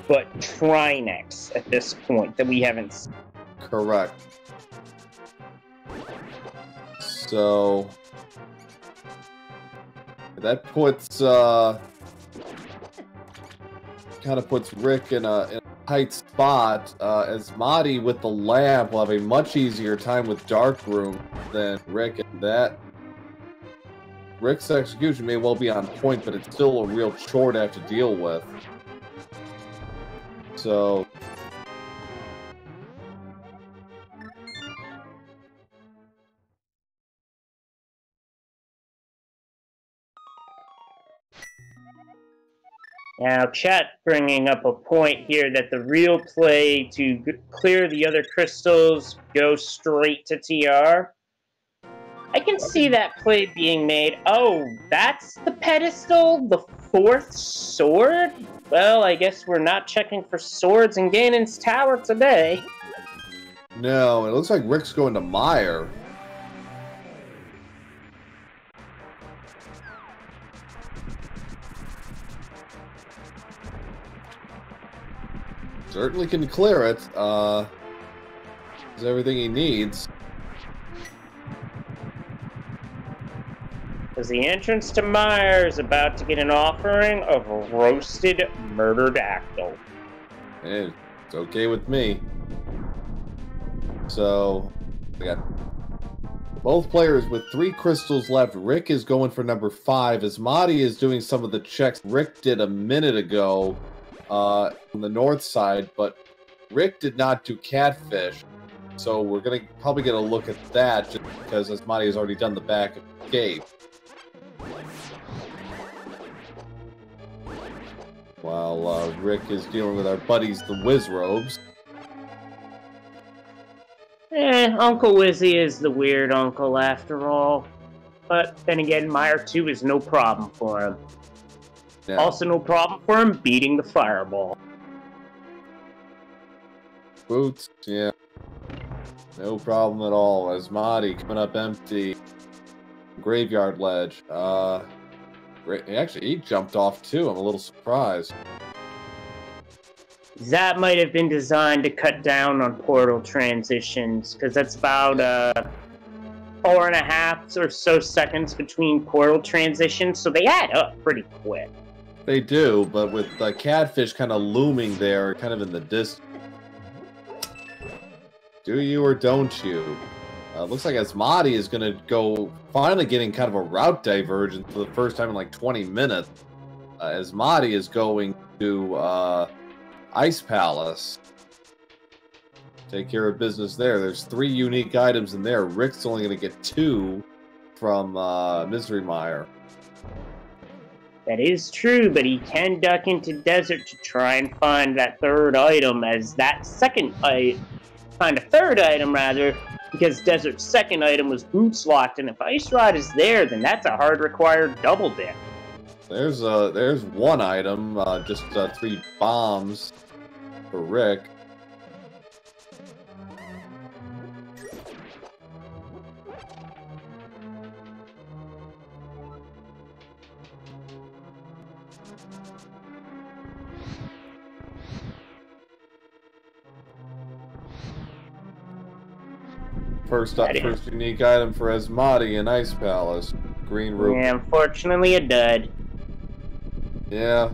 but Trinex at this point that we haven't seen. Correct. So that puts kind of puts Rick in a tight spot. Asmadi with the lamp will have a much easier time with Dark Room than Rick, and that Rick's execution may well be on point, but it's still a real chore to have to deal with. So now, chat bringing up a point here that the real play to clear the other crystals go straight to TR. I can see that play being made. Oh, that's the pedestal? The fourth sword? Well, I guess we're not checking for swords in Ganon's tower today. no, it looks like Rick's going to Meyer. Certainly can clear it. Has everything he needs. Because the entrance to Meyer is about to get an offering of roasted murderdactyl. Hey, it's okay with me. So, we got both players with 3 crystals left. Rick is going for number 5. Asmadi is doing some of the checks Rick did a minute ago on the north side, but Rick did not do catfish. So we're going to probably get a look at that just because Asmadi has already done the back of the gate. While Rick is dealing with our buddies, the Wizrobes. Uncle Wizzy is the weird uncle after all. But then again, Meyer 2 is no problem for him. Yeah. Also no problem for him beating the fireball. Boots, yeah. No problem at all. Asmadi coming up empty. Graveyard ledge. Actually, he jumped off too. I'm a little surprised. That might have been designed to cut down on portal transitions, because that's about 4.5 or so seconds between portal transitions, so they add up pretty quick. They do, but with the catfish kind of looming there, kind of in the distance. Do you or don't you? Looks like Asmadi is going to go, finally getting kind of a route divergence for the first time in like 20 minutes. Asmadi is going to Ice Palace. Take care of business there. There's 3 unique items in there. Rick's only going to get 2 from Misery Mire. That is true, but he can duck into desert to try and find that third item, as that third item rather, because desert's second item was boots locked, and if Ice Rod is there, then that's a hard required double dip. There's one item, just 3 bombs for Rick. First unique item for Asmadi in Ice Palace. Green Ruby. Yeah, unfortunately a dud. Yeah.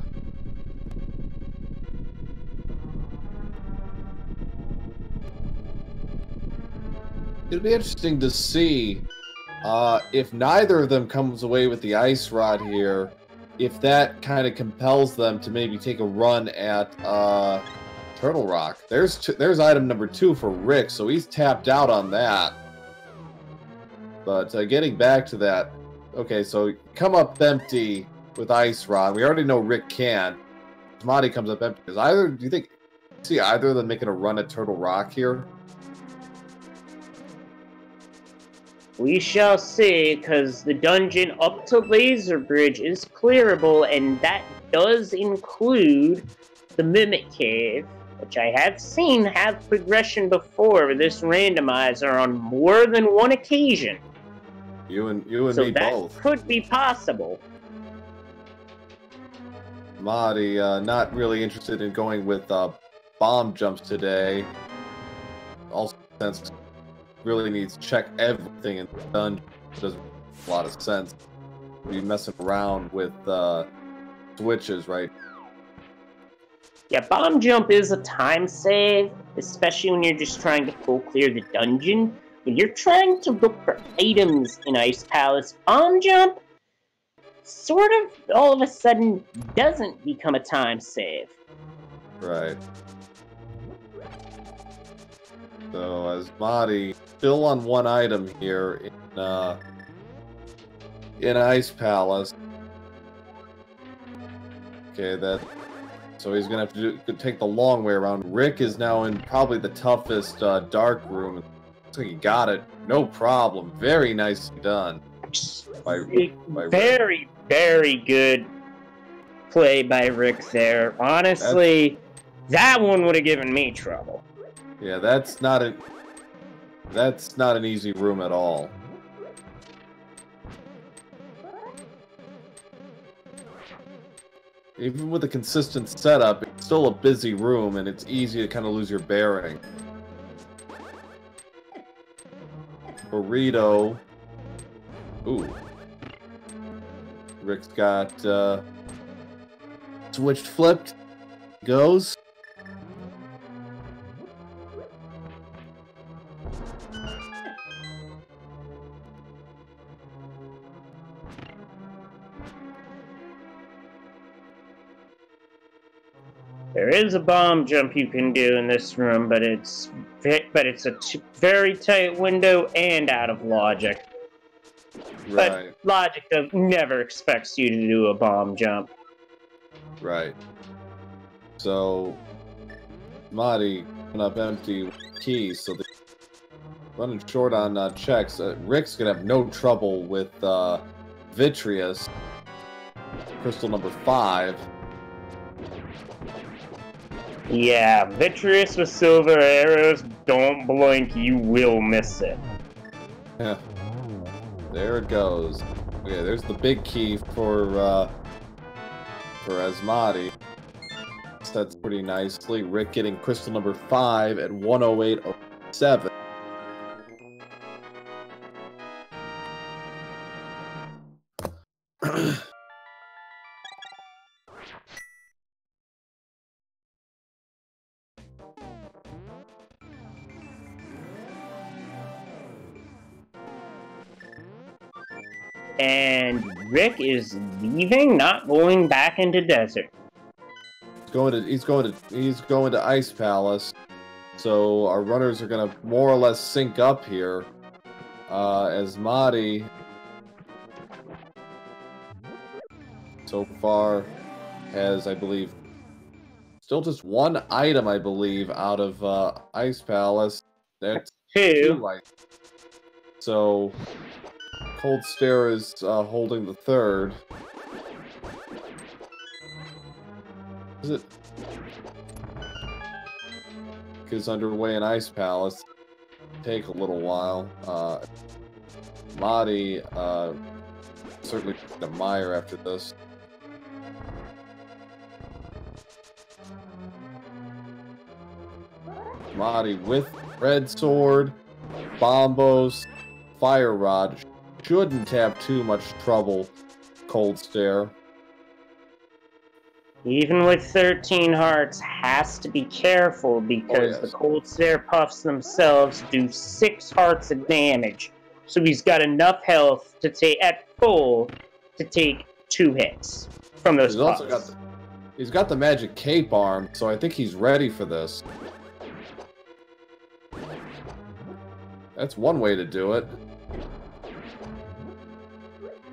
It'll be interesting to see if neither of them comes away with the Ice Rod here, if that kind of compels them to maybe take a run at Turtle Rock. There's item number 2 for Rick, so he's tapped out on that. But getting back to that, okay, so come up empty with Ice Rod. We already know Rick can. Asmadi comes up empty. Do you think see either of them making a run at Turtle Rock here? We shall see, because the dungeon up to Laser Bridge is clearable, and that does include the Mimic Cave, which I have seen have progression before with this randomizer on more than one occasion. You and so me both. So that could be possible. Mahdi, not really interested in going with bomb jumps today. Also, since really needs to check everything in the dungeon. doesn't make a lot of sense. Be messing around with switches, right? Yeah, bomb jump is a time save, especially when you're just trying to full clear the dungeon. When you're trying to look for items in Ice Palace, bomb jump sort of all of a sudden doesn't become a time save. Right. So Asmadi still on one item here in Ice Palace. Okay, so he's gonna have to take the long way around. Rick is now in probably the toughest dark room. Looks like he got it, no problem. Very nicely done. By Very, very good play by Rick there. Honestly, that one would have given me trouble. Yeah, that's not an easy room at all. Even with a consistent setup, it's still a busy room, and it's easy to kind of lose your bearing. Burrito. Ooh. Rick's got switched, flipped. Goes. There is a bomb jump you can do in this room, but it's a very tight window and out of logic. Right. But logic never expects you to do a bomb jump. Right. So, Marty coming up empty with keys, so they're running short on checks. Rick's gonna have no trouble with Vitreous. Crystal number 5. Yeah, Vitreous with silver arrows, don't blink, you will miss it. Yeah. There it goes. Okay, there's the big key for Asmadi. Sets pretty nicely. Rick getting crystal number 5 at 108.07. And Rick is leaving, not going back into desert. He's going to Ice Palace. So our runners are gonna more or less sync up here. Asmadi so far has, I believe, still just one item, I believe, out of Ice Palace. That's 2. items. So Cold Stare is holding the 3rd. Is it? Is underway in Ice Palace. Take a little while. Mahdi certainly admire after this. Mahdi with Red Sword, Bombos, Fire Rod. Shouldn't have too much trouble. Cold Stare. Even with 13 hearts, has to be careful because the Cold Stare puffs themselves do 6 hearts of damage. So he's got enough health to take at full to take 2 hits from those puffs. He's got the magic cape arm, so I think he's ready for this. That's one way to do it.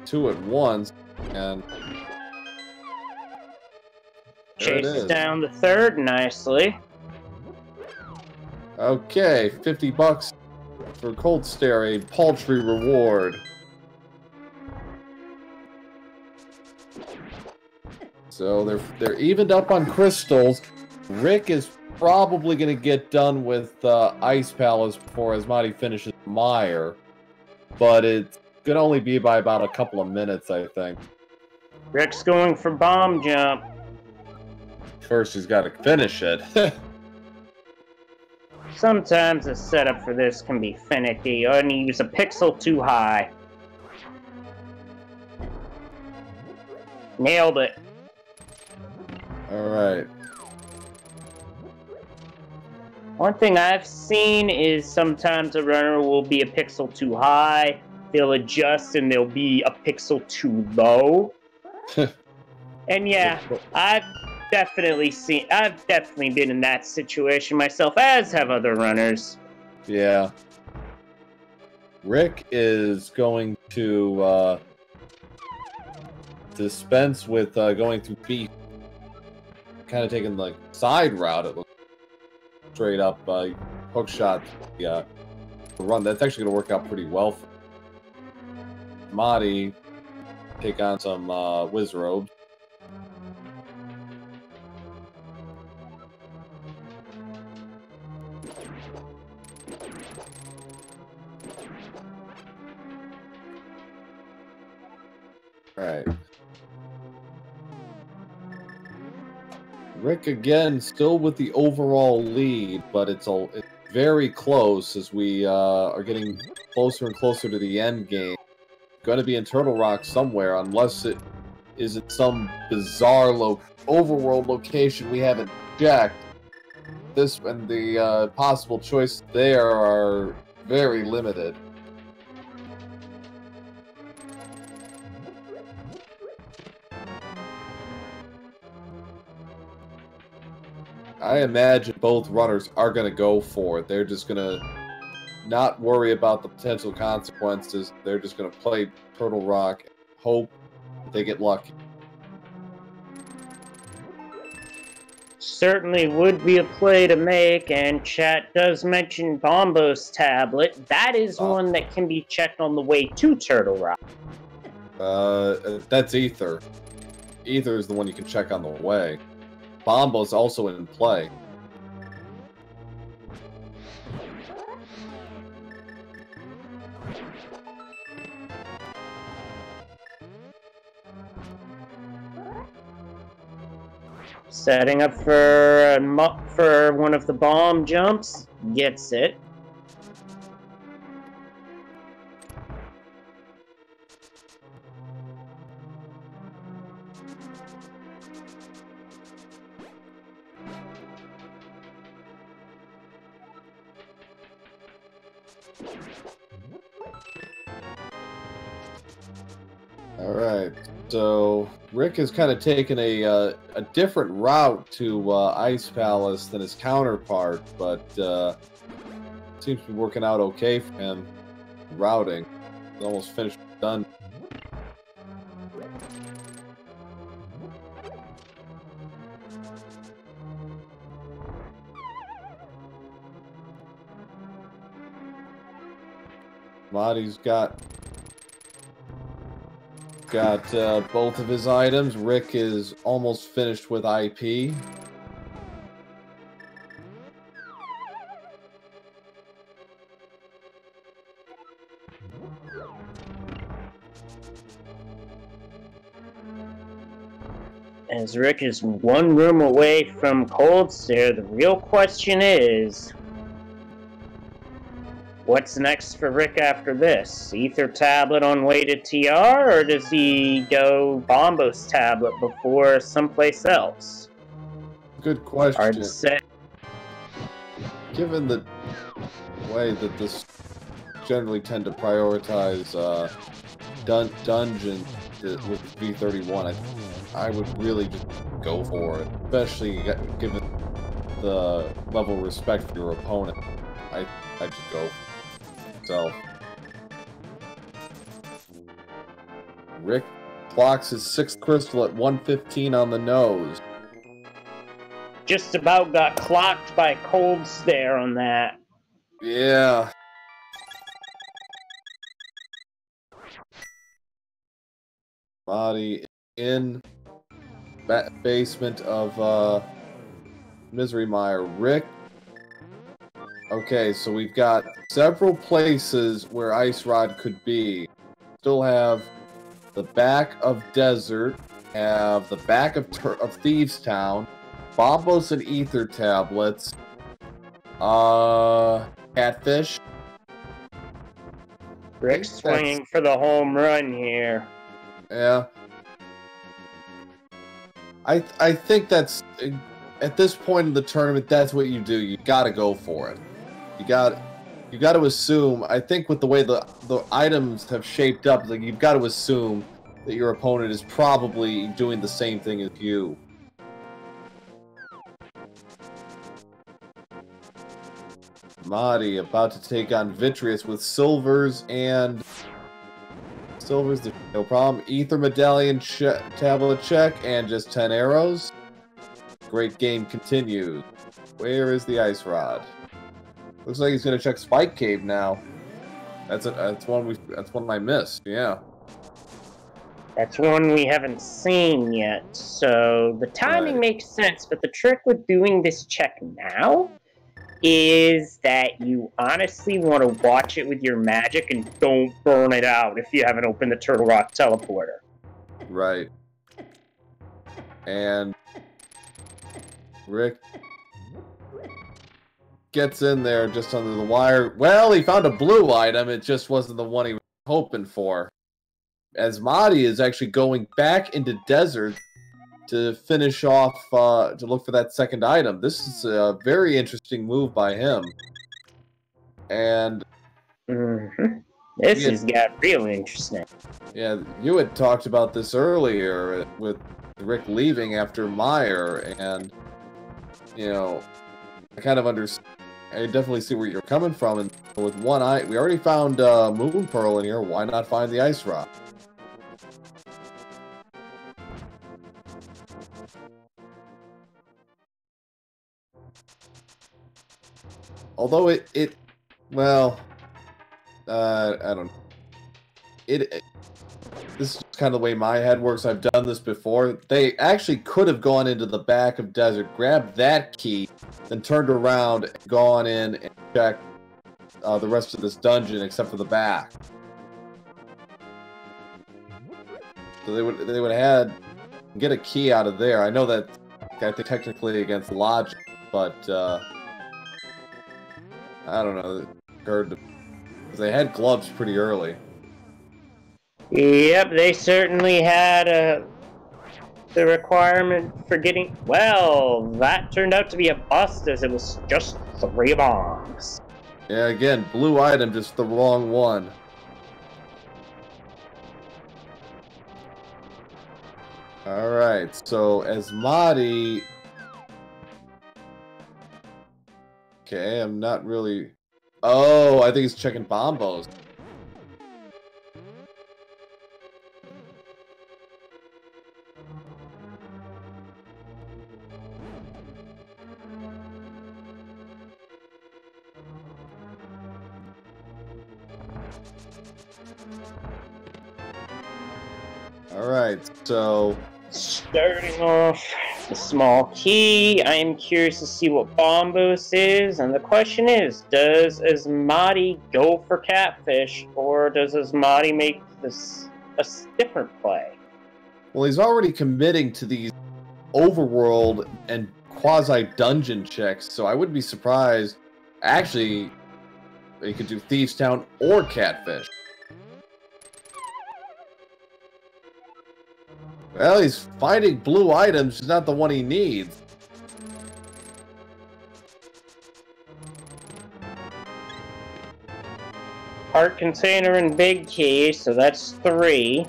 2 at once, and chases down the 3rd nicely. Okay, $50 for Cold Stare, a paltry reward. So they're evened up on crystals. Rick is probably going to get done with Ice Palace before Asmadi finishes Mire, but it's going to only be by about a couple of minutes, I think. Rick's going for bomb jump. First, he's got to finish it. Sometimes the setup for this can be finicky, and he was a pixel too high. Nailed it. Alright. One thing I've seen is sometimes a runner will be a pixel too high, they'll adjust and they'll be a pixel too low. And yeah, I've definitely been in that situation myself, as have other runners. Yeah. Rick is going to dispense with going through B. Kind of taking the side route, it looks straight up hook shot the run. That's actually going to work out pretty well for Asmadi. Take on some whiz robes. Alright. Rick again, still with the overall lead, but it's very close as we are getting closer and closer to the end game. Going to be in Turtle Rock somewhere, unless it is in some bizarre overworld location we haven't checked. This and the possible choices there are very limited. I imagine both runners are going to go for it. They're just going to not worry about the potential consequences. They're just going to play Turtle Rock, hope they get lucky. Certainly would be a play to make, and chat does mention Bombo's tablet. That is one that can be checked on the way to Turtle Rock. That's Ether. Ether is the one you can check on the way. Bombo's also in play. Setting up for one of the bomb jumps. Gets it. Alright, so Rick has kind of taken a different route to Ice Palace than his counterpart, but seems to be working out okay for him. Routing. He's almost finished, done. Marty's got both of his items. Rick is almost finished with IP. As Rick is one room away from Cold Stare, the real question is, what's next for Rick after this? Ether tablet on way to TR, or does he go Bombo's tablet before someplace else? Good question. Hard to say. Given the way that this generally tend to prioritize dungeon with V31, I would really just go for it, especially given the level of respect for your opponent. I just go for it. Rick clocks his 6th crystal at 1:15 on the nose. Just about got clocked by Cold Stare on that. Yeah. Body in basement of Misery Mire. Rick. Okay, so we've got several places where Ice Rod could be. Still have the back of Desert, have the back of Thieves Town, Bombos and Ether tablets, Catfish. Rick's swinging for the home run here. Yeah. I think that's at this point in the tournament, that's what you do. You got to go for it. You got to assume. I think with the way the items have shaped up, like you've got to assume that your opponent is probably doing the same thing as you. Madi about to take on Vitreous with silvers and silvers. No problem. Ether medallion tablet check and just 10 arrows. Great game continues. Where is the ice rod? Looks like he's gonna check Spike Cave now. That's one I missed. Yeah. That's one we haven't seen yet, so the timing makes sense, but the trick with doing this check now is that you honestly want to watch it with your magic and don't burn it out if you haven't opened the Turtle Rock teleporter. Right. And Rick gets in there just under the wire. Well, he found a blue item. It just wasn't the one he was hoping for. Asmadi is actually going back into desert to finish off, to look for that second item. This is a very interesting move by him. And this has got real interesting. Yeah, you had talked about this earlier with Rick leaving after Meyer, and you know, I kind of I definitely see where you're coming from. And with one eye, we already found Moon Pearl in here. Why not find the Ice Rock? Although well, I don't know. This is kind of the way my head works. I've done this before. They actually could have gone into the back of desert, grabbed that key, then turned around and gone in and checked the rest of this dungeon except for the back. So they would have had get a key out of there. I know that I think technically against logic, but I don't know. Because they had gloves pretty early. Yep, they certainly had the requirement for getting... Well, that turned out to be a bust, as it was just 3 bombs. Yeah, again, blue item, just the wrong one. Alright, so Asmadi... Okay, I'm not really... Oh, I think he's checking bombos. Alright, so... Starting off the small key, I am curious to see what Bombos is, and the question is, does Asmadi go for Catfish, or does Asmadi make this a different play? Well, he's already committing to these overworld and quasi-dungeon checks, so I wouldn't be surprised. Actually, he could do Thieves Town or Catfish. Well, he's finding blue items, just not the one he needs. Heart container and big key, so that's 3.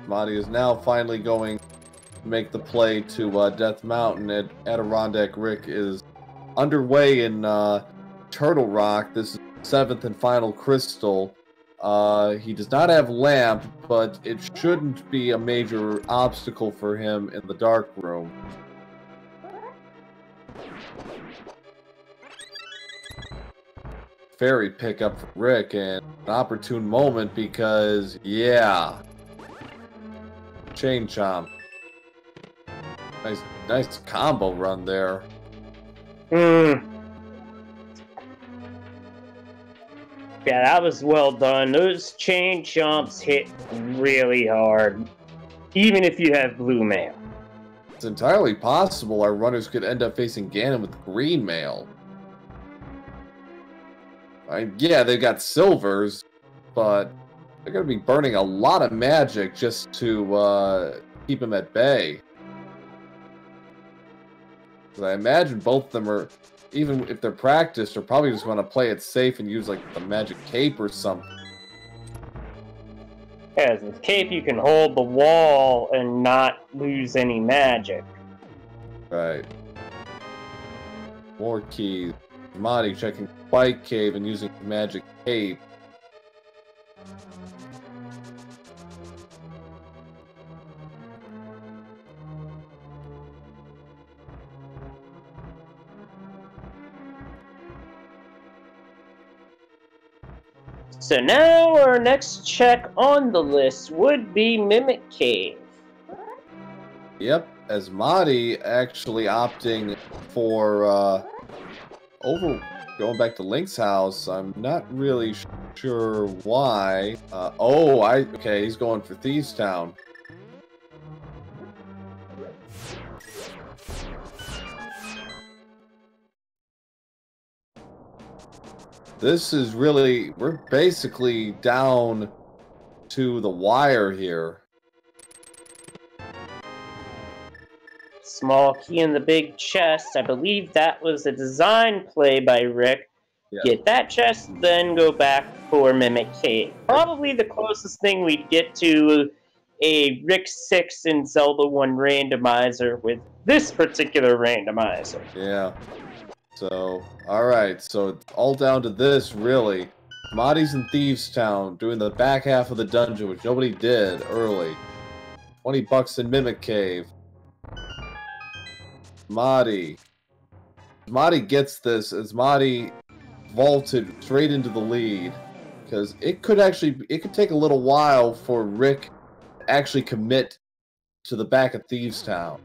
Asmadi is now finally going to make the play to Death Mountain. AdirondackRick is underway in Turtle Rock. This is the 7th and final crystal. He does not have lamp, but it shouldn't be a major obstacle for him in the dark room. Fairy pickup for Rick, and an opportune moment because, yeah, Chain Chomp. Nice combo run there. Yeah, that was well done. Those chain jumps hit really hard, even if you have blue mail. It's entirely possible our runners could end up facing Ganon with green mail. Yeah, they've got silvers, but They're going to be burning a lot of magic just to keep him at bay. Because I imagine both of them are, even if they're practiced, are probably just going to play it safe and use like the magic cape or something. As with cape, you can hold the wall and not lose any magic. Right. More keys. Asmadi checking Spike Cave and using magic cape. So now our next check on the list would be Mimic Cave. Yep, Asmadi actually opting for going back to Link's house. I'm not really sure why. Okay, he's going for Thieves Town. This is really, we're basically down to the wire here. Small key in the big chest. I believe that was a design play by Rick. Yeah. Get that chest, then go back for Mimic Cave. Probably the closest thing we'd get to a Rick 6 and Zelda 1 randomizer with this particular randomizer. Yeah. So, alright, so it's all down to this, really. Asmadi's in Thieves Town, doing the back half of the dungeon, which nobody did early. 20 bucks in Mimic Cave. Asmadi gets this. Asmadi vaulted straight into the lead. Because it could take a little while for Rick to actually commit to the back of Thieves Town.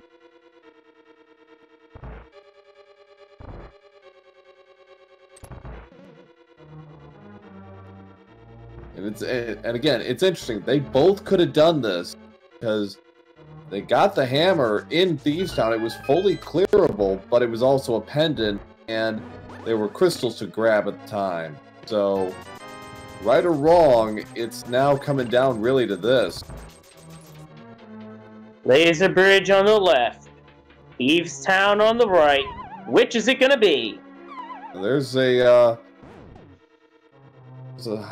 And again, it's interesting. They both could have done this because they got the hammer in Thieves Town. It was fully clearable, but it was also a pendant, and there were crystals to grab at the time. So, right or wrong, it's now coming down really to this. Laser Bridge on the left. Thieves Town on the right. Which is it gonna be? There's a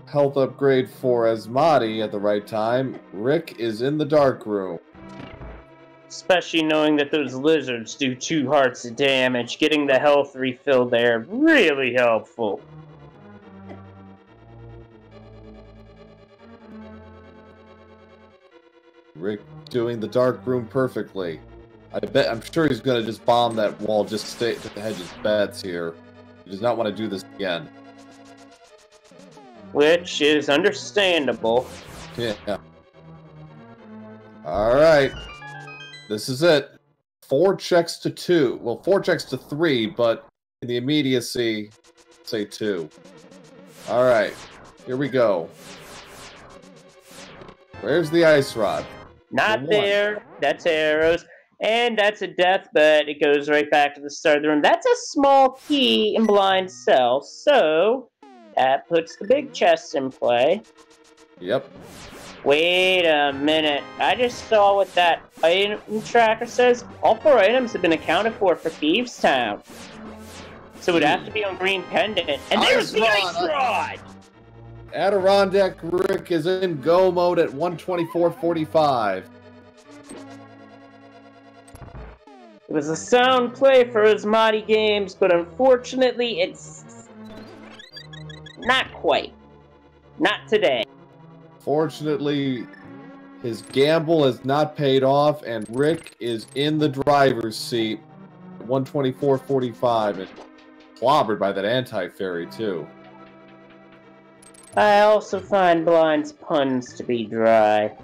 health upgrade for Asmadi at the right time. Rick is in the dark room. Especially knowing that those lizards do 2 hearts of damage. Getting the health refill there, really helpful. Rick doing the dark room perfectly. I'm sure he's gonna just bomb that wall just to hedge his bets here. He does not want to do this again. Which is understandable. Yeah. Alright. This is it. 4 checks to 2. Well, 4 checks to 3, but in the immediacy, say 2. Alright. Here we go. Where's the ice rod? Not there. That's arrows. And that's a death, but it goes right back to the start of the room. That's a small key in blind cell, so that puts the big chest in play. Yep. Wait a minute. I just saw what that item tracker says. All 4 items have been accounted for Thieves Town. So it would have to be on Green Pendant. And there's the ice rod! AdirondackRick is in go mode at 124.45. It was a sound play for AsmadiGames, but unfortunately it's not quite. Not today. Fortunately, his gamble has not paid off, and Rick is in the driver's seat at 124.45 and clobbered by that anti-fairy, too. I also find Blind's puns to be dry.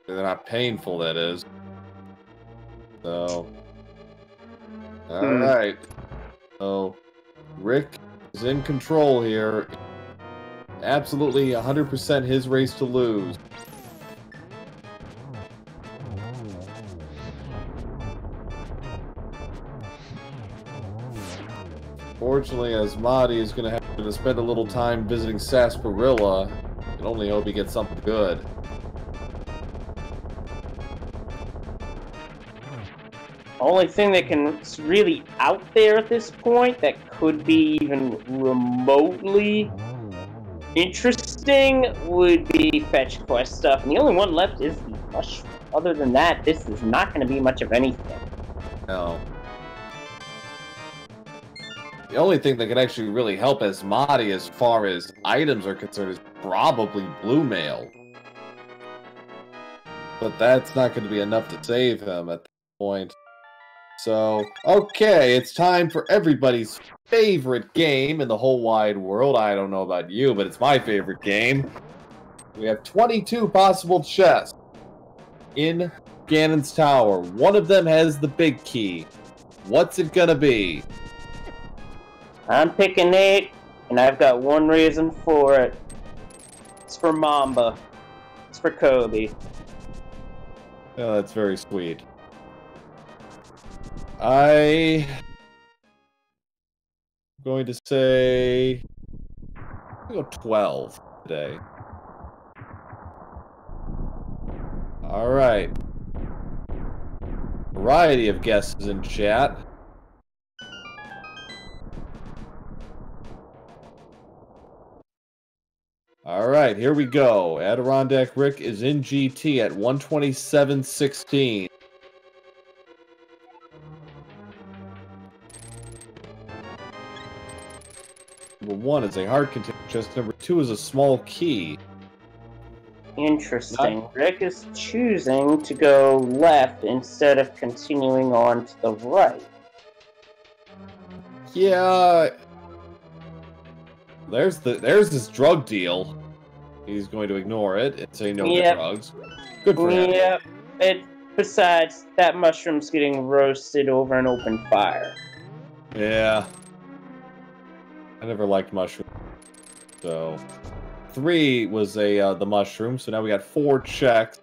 They're not painful, that is. So, alright. So, Rick is in control here. Absolutely 100% his race to lose. Fortunately, Asmadi is going to have to spend a little time visiting Sarsaparilla in I only hope he gets something good. Only thing that is really out there at this point that could be even remotely interesting would be fetch quest stuff. And the only one left is the mushroom. Other than that, this is not going to be much of anything. No. The only thing that could actually really help Asmadi as far as items are concerned is probably blue mail. But that's not going to be enough to save him at that point. So, okay, it's time for everybody's favorite game in the whole wide world. I don't know about you, but it's my favorite game. We have 22 possible chests in Ganon's Tower. One of them has the big key. What's it gonna be? I'm picking 8, and I've got one reason for it. It's for Mamba. It's for Kobe. Oh, that's very sweet. I'm going to say I'll go 12 today. All right. Variety of guesses in chat. All right, here we go. AdirondackRick is in GT at 127.16. Number 1 is a hard container chest. Number 2 is a small key. Interesting. Rick is choosing to go left instead of continuing on to the right. Yeah. There's this drug deal. He's going to ignore it and say no to drugs. Good for him. Yep. Besides, that mushroom's getting roasted over an open fire. Yeah. I never liked mushrooms. So 3 was the mushroom, so now we got 4 checks.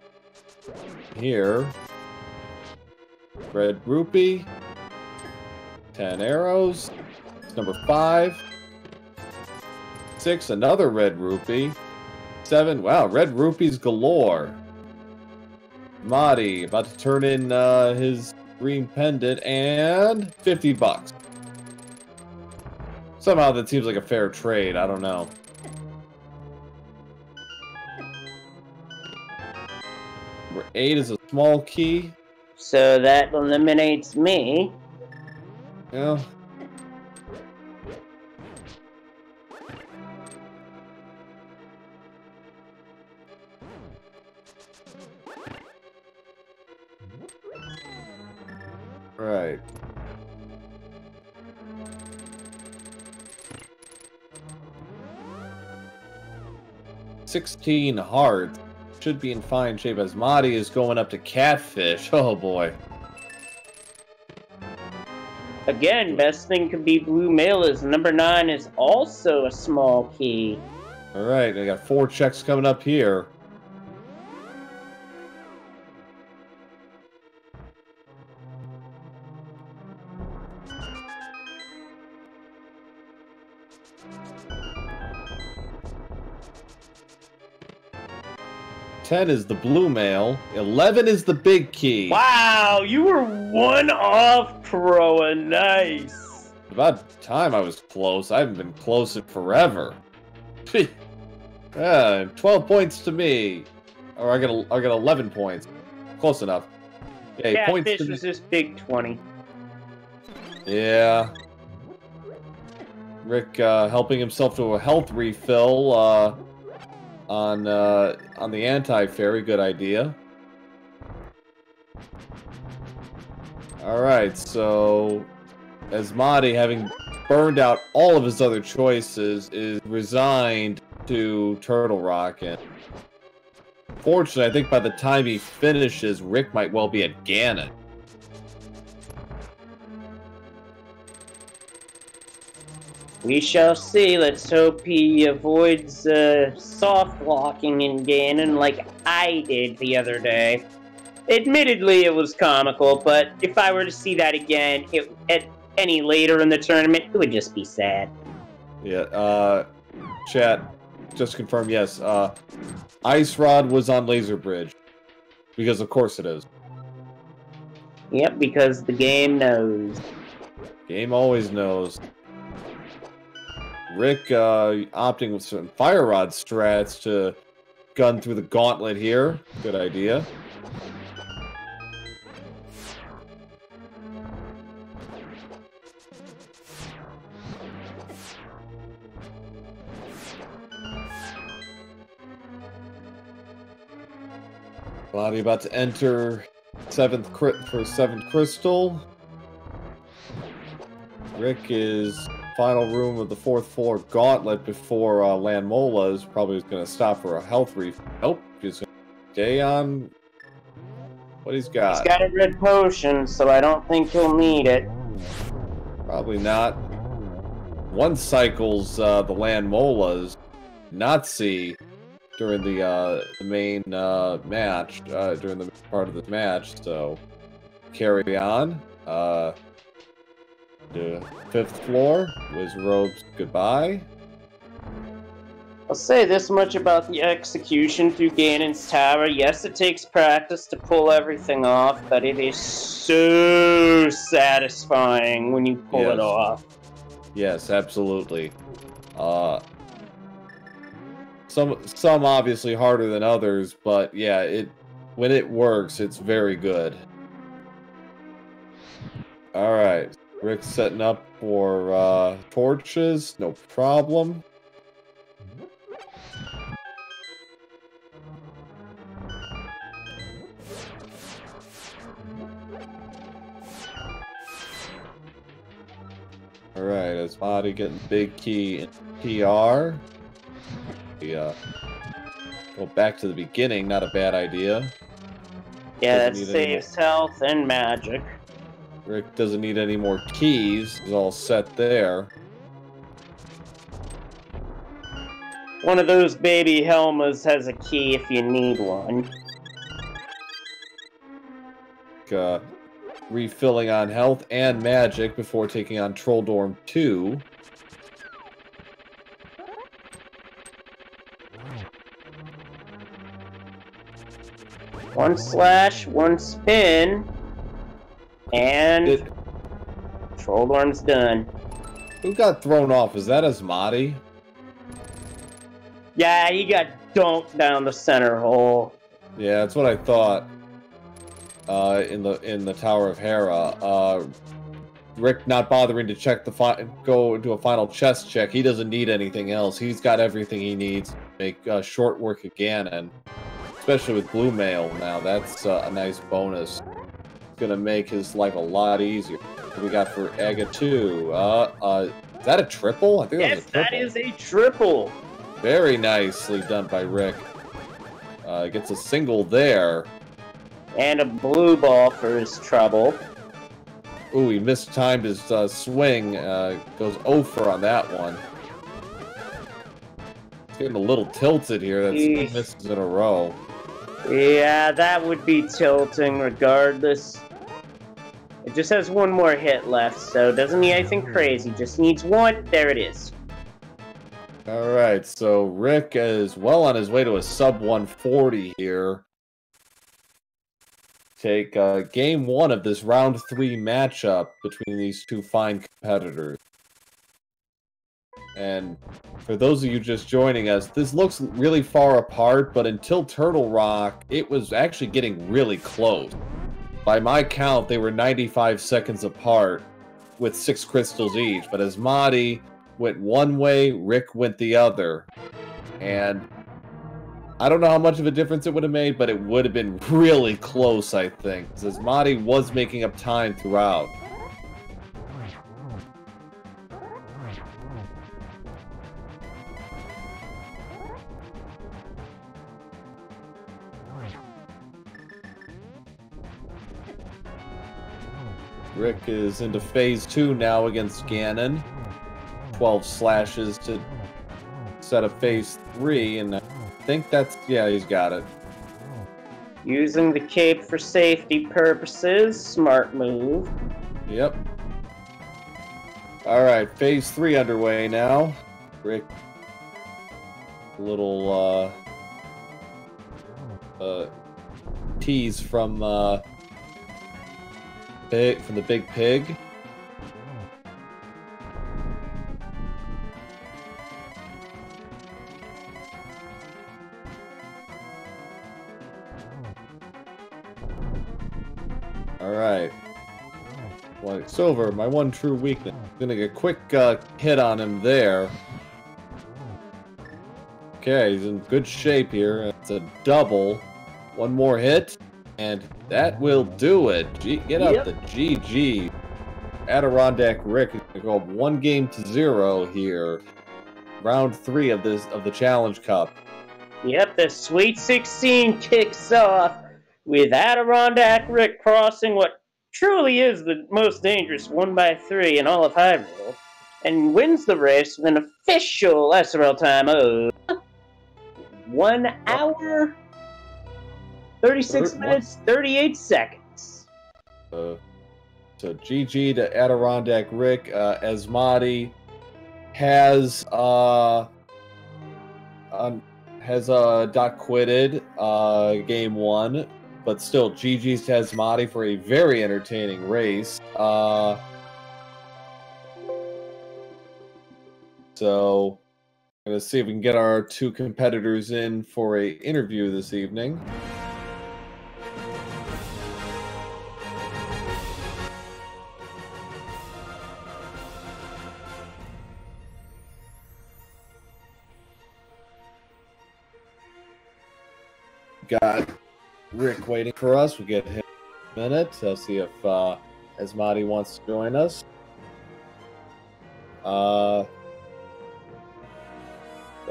Here. Red rupee. 10 arrows. It's number 5. 6, another red rupee. 7, wow, red rupees galore. Madi about to turn in his green pendant, and 50 bucks. Somehow that seems like a fair trade, I don't know. Number 8 is a small key. So that eliminates me. Yeah. Right. $16 hearts. Should be in fine shape. Asmadi is going up to catfish. Oh boy. Again, best thing could be blue mail is number 9 is also a small key. Alright, I got 4 checks coming up here. $10 is the blue mail. 11 is the big key. Wow, you were 1 off, Proa. Nice. About time I was close. I haven't been close in forever. 12 points to me. Or I got 11 points. Close enough. Yeah, points Catfish to was just big 20. Yeah. Rick helping himself to a health refill on the anti-fairy. Good idea. Alright, so Asmadi, having burned out all of his other choices, is resigned to Turtle Rock. And fortunately, I think by the time he finishes, Rick might well be at Ganon. We shall see. Let's hope he avoids soft locking in Ganon like I did the other day. Admittedly, it was comical, but if I were to see that again at any later in the tournament, it would just be sad. Yeah, chat. just confirm, yes. Ice Rod was on Laser Bridge. Because of course it is. Yep, because the game knows. Game always knows. Rick opting with some Fire Rod strats to gun through the gauntlet here. Good idea. Lottie about to enter 7th crystal. Rick is final room of the 4th floor gauntlet before Landmola is probably going to stop for a health reef. Nope, he's going to stay on what he's got. He's got a red potion, so I don't think he'll need it. Probably not. One cycles the Landmolas, not see during the main match, during the part of the match, so carry on. The 5th floor was Robes goodbye. I'll say this much about the execution through Ganon's Tower. Yes, it takes practice to pull everything off, but it is so satisfying when you pull it off. Yes, absolutely. Some obviously harder than others, but yeah, when it works, it's very good. All right, Rick's setting up for torches, no problem. All right, Asmadi getting big key in PR. Go back to the beginning, not a bad idea. Yeah, that saves health and magic. Rick doesn't need any more keys. He's all set there. One of those baby Helmas has a key if you need one. Refilling on health and magic before taking on Trolldorm 2. One slash, one spin, and Trolldorm's done. Who got thrown off? Is that Asmadi? Yeah, he got dunked down the center hole. Yeah, that's what I thought. In the Tower of Hera, Rick not bothering to check go into a final chest check. He doesn't need anything else. He's got everything he needs to make short work of Ganon. Especially with Blue Mail now, that's a nice bonus. It's gonna make his life a lot easier. What do we got for Aga 2? Is that a triple? I think that was a triple. Yes, that is a triple. Very nicely done by Rick. Gets a single there. And a blue ball for his trouble. Ooh, he mistimed his swing. Goes 0 for on that one. He's getting a little tilted here. That's 2 misses in a row. Yeah, that would be tilting regardless. It just has one more hit left, so it doesn't need anything crazy. Just needs one. There it is. Alright, so Rick is well on his way to a sub 140 here. Take game 1 of this round 3 matchup between these two fine competitors. And for those of you just joining us, this looks really far apart, but until Turtle Rock, it was actually getting really close. By my count, they were 95 seconds apart with 6 crystals each, but Asmadi went one way, Rick went the other. And I don't know how much of a difference it would have made, but it would have been really close, I think. Because Asmadi was making up time throughout. Rick is into phase 2 now against Ganon. 12 slashes to set up phase 3, and I think that's, yeah, he's got it. Using the cape for safety purposes, smart move. Yep. Alright, phase 3 underway now. Rick little tease from the Big Pig. Alright. Like Silver, my one true weakness. Gonna get a quick hit on him there. Okay, he's in good shape here. It's a double. One more hit, and that will do it. Get out the GG. AdirondackRick is gonna go up 1-0 here. Round 3 of the Challenge Cup. Yep, the Sweet 16 kicks off with AdirondackRick crossing what truly is the most dangerous 1x3 in all of Hyrule, and wins the race with an official SRL time of 1 hour, 36 minutes, 38 seconds. So GG to AdirondackRick. Asmadi has dot quitted game 1, but still GG's to Asmadi for a very entertaining race. So I'm gonna see if we can get our 2 competitors in for a interview this evening. Got Rick waiting for us. We'll get him in a minute. I'll see if Asmadi wants to join us. So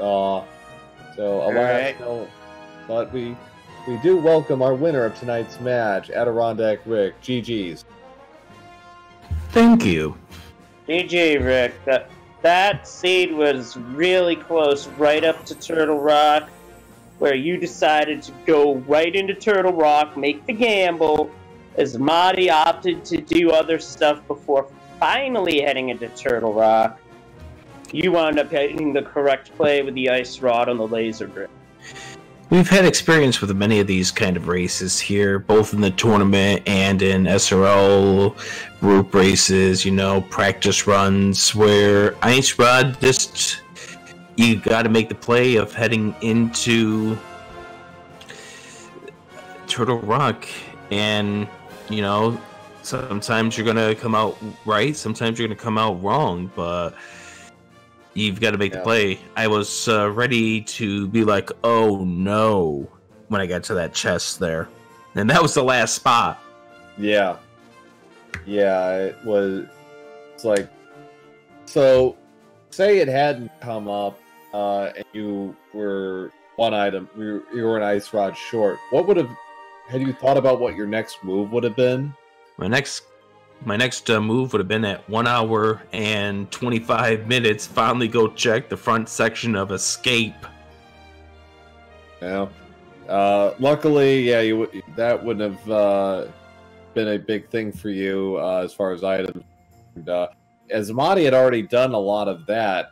I'll let us know. But we do welcome our winner of tonight's match, AdirondackRick. GG's. Thank you. GG, Rick. That seed was really close, right up to Turtle Rock, where you decided to go right into Turtle Rock, make the gamble, as Asmadi opted to do other stuff before finally heading into Turtle Rock. You wound up hitting the correct play with the ice rod on the laser grid. We've had experience with many of these kind of races here, both in the tournament and in SRL group races, practice runs, where ice rod just... You got to make the play of heading into Turtle Rock, and sometimes you're gonna come out right, sometimes you're gonna come out wrong, but you've got to make the play. I was ready to be like, "Oh no!" when I got to that chest there, and that was the last spot. Yeah, it was. It's like, so say it hadn't come up. And you were one item, you were an ice rod short. What would have, had you thought about what your next move would have been? My next move would have been at 1 hour and 25 minutes. Finally, go check the front section of Escape. Yeah. Luckily, that wouldn't have been a big thing for you as far as items. And, Asmadi had already done a lot of that.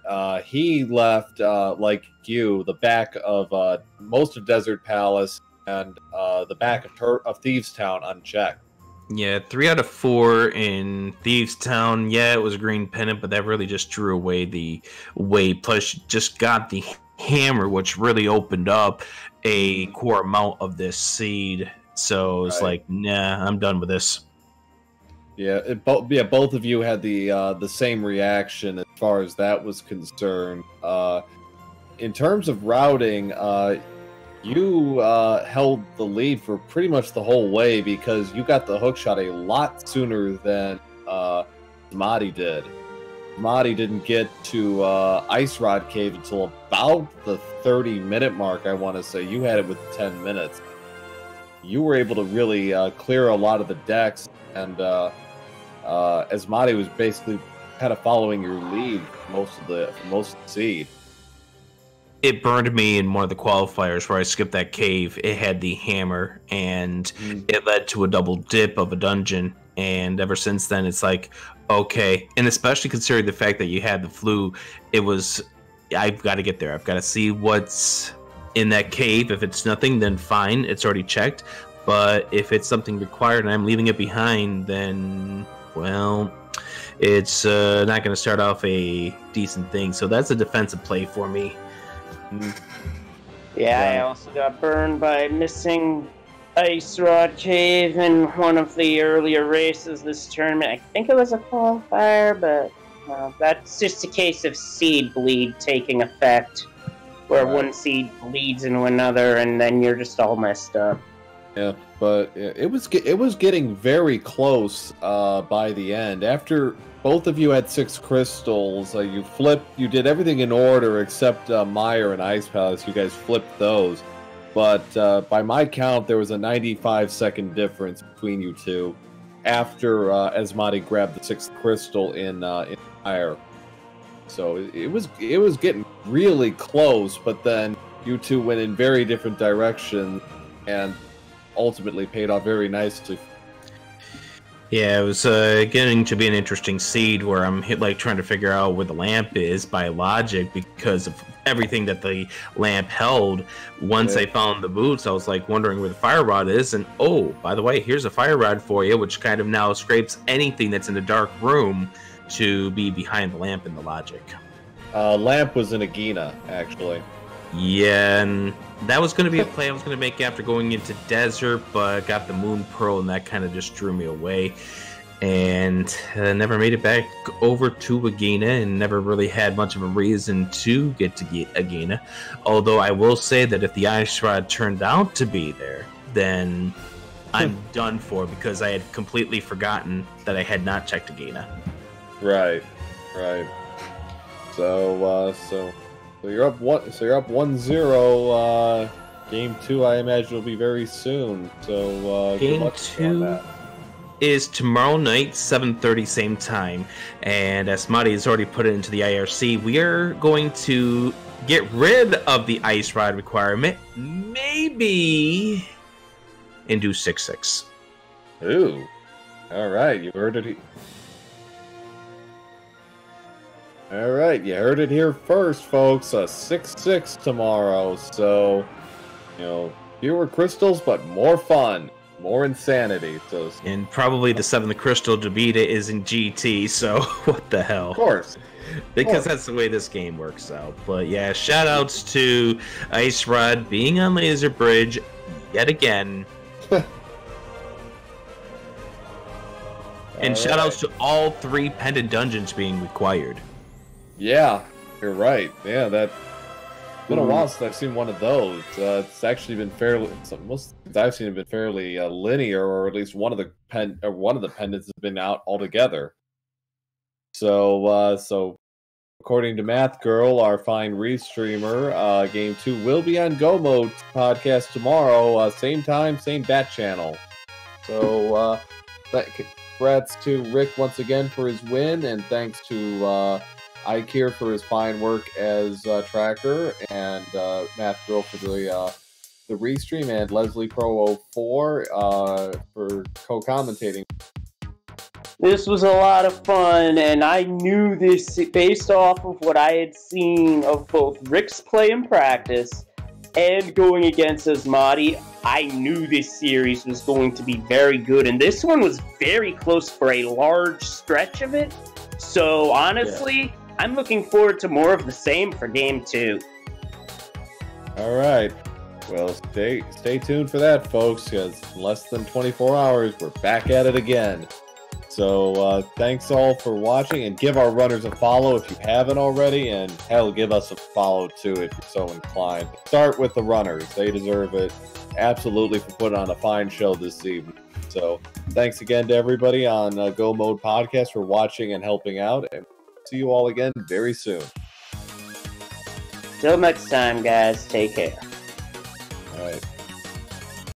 He left, like you, the back of most of Desert Palace and the back of Thieves Town unchecked. Yeah, 3 out of 4 in Thieves Town. Yeah, it was a green pennant, but that really just drew away the weight. Plus, you just got the hammer, which really opened up a core amount of this seed. So it's like, nah, I'm done with this. Yeah, both of you had the same reaction as far as that was concerned. In terms of routing, you held the lead for pretty much the whole way because you got the hookshot a lot sooner than Asmadi did. Asmadi didn't get to Ice Rod Cave until about the 30-minute mark, I want to say. You had it with 10 minutes. You were able to really clear a lot of the decks, and Asmadi was basically kind of following your lead for most of the seed. It burned me in one of the qualifiers where I skipped that cave. It had the hammer, and it led to a double dip of a dungeon. And ever since then, it's like, okay. And especially considering the fact that you had the flu, it was I've got to get there. I've got to see what's in that cave. If it's nothing, then fine. It's already checked. But if it's something required and I'm leaving it behind, then, well, it's not going to start off a decent thing. So that's a defensive play for me. Yeah, I also got burned by missing Ice Rod Cave in one of the earlier races this tournament. I think it was a qualifier, but that's just a case of seed bleed taking effect, where one seed bleeds into another, and then you're just all messed up. Yeah, but it was getting very close by the end. After both of you had 6 crystals, you did everything in order except Meyer and Ice Palace. You guys flipped those. But by my count, there was a 95-second difference between you two after Asmadi grabbed the 6th crystal in Meyer. So it was getting really close, but then you two went in very different directions and ultimately paid off very nicely. Yeah, it was getting to be an interesting seed where I'm trying to figure out where the lamp is by logic because of everything that the lamp held. Once I found the boots, I was wondering where the fire rod is, and oh, by the way, here's a fire rod for you, which kind of now scrapes anything that's in the dark room to be behind the lamp in the logic. Lamp was in Agina, actually. Yeah, and that was going to be a play I was going to make after going into Desert, but got the Moon Pearl, and that kind of just drew me away. And never made it back over to Agina, and never really had much of a reason to get to Agina. Although I will say that if the Ice Rod turned out to be there, then I'm done for, because I had completely forgotten that I had not checked Agina. Right. So you're up 1-0. Game 2, I imagine, will be very soon. So Game 2 is tomorrow night, 7:30, same time. And Asmadi has already put it into the IRC. We are going to get rid of the Ice Rod requirement, maybe, and do 6-6. Ooh. All right, you heard it. All right, you heard it here first, folks. 6-6 tomorrow. So, fewer crystals, but more fun, more insanity. So, and probably the 7th crystal to beat it is in GT. So what the hell? Of course, because that's the way this game works out. But yeah, shout outs to Ice Rod being on Laser Bridge yet again. And shout outs to all 3 pendant dungeons being required. Yeah, you're right. Yeah, that's been a while since I've seen one of those. It's actually been most things I've seen have been fairly linear, or at least one of the pendants has been out altogether. So according to Math Girl, our fine restreamer, Game 2 will be on Go Mode podcast tomorrow, same time, same bat channel. So congrats to Rick once again for his win, and thanks to Ike here for his fine work as tracker, and Math Girl for the restream, and Leslie Pro 04 for co-commentating. This was a lot of fun, and I knew this based off of what I had seen of both Rick's play in practice and going against Asmadi. I knew this series was going to be very good, and this one was very close for a large stretch of it. So honestly, I'm looking forward to more of the same for Game 2. All right. Well, stay tuned for that, folks, because in less than 24 hours, we're back at it again. So thanks all for watching, and give our runners a follow if you haven't already, and hell, give us a follow too if you're so inclined. Start with the runners. They deserve it absolutely for putting on a fine show this evening. So thanks again to everybody on Go Mode Podcast for watching and helping out, and see you all again very soon. Till next time, guys. Take care. All right.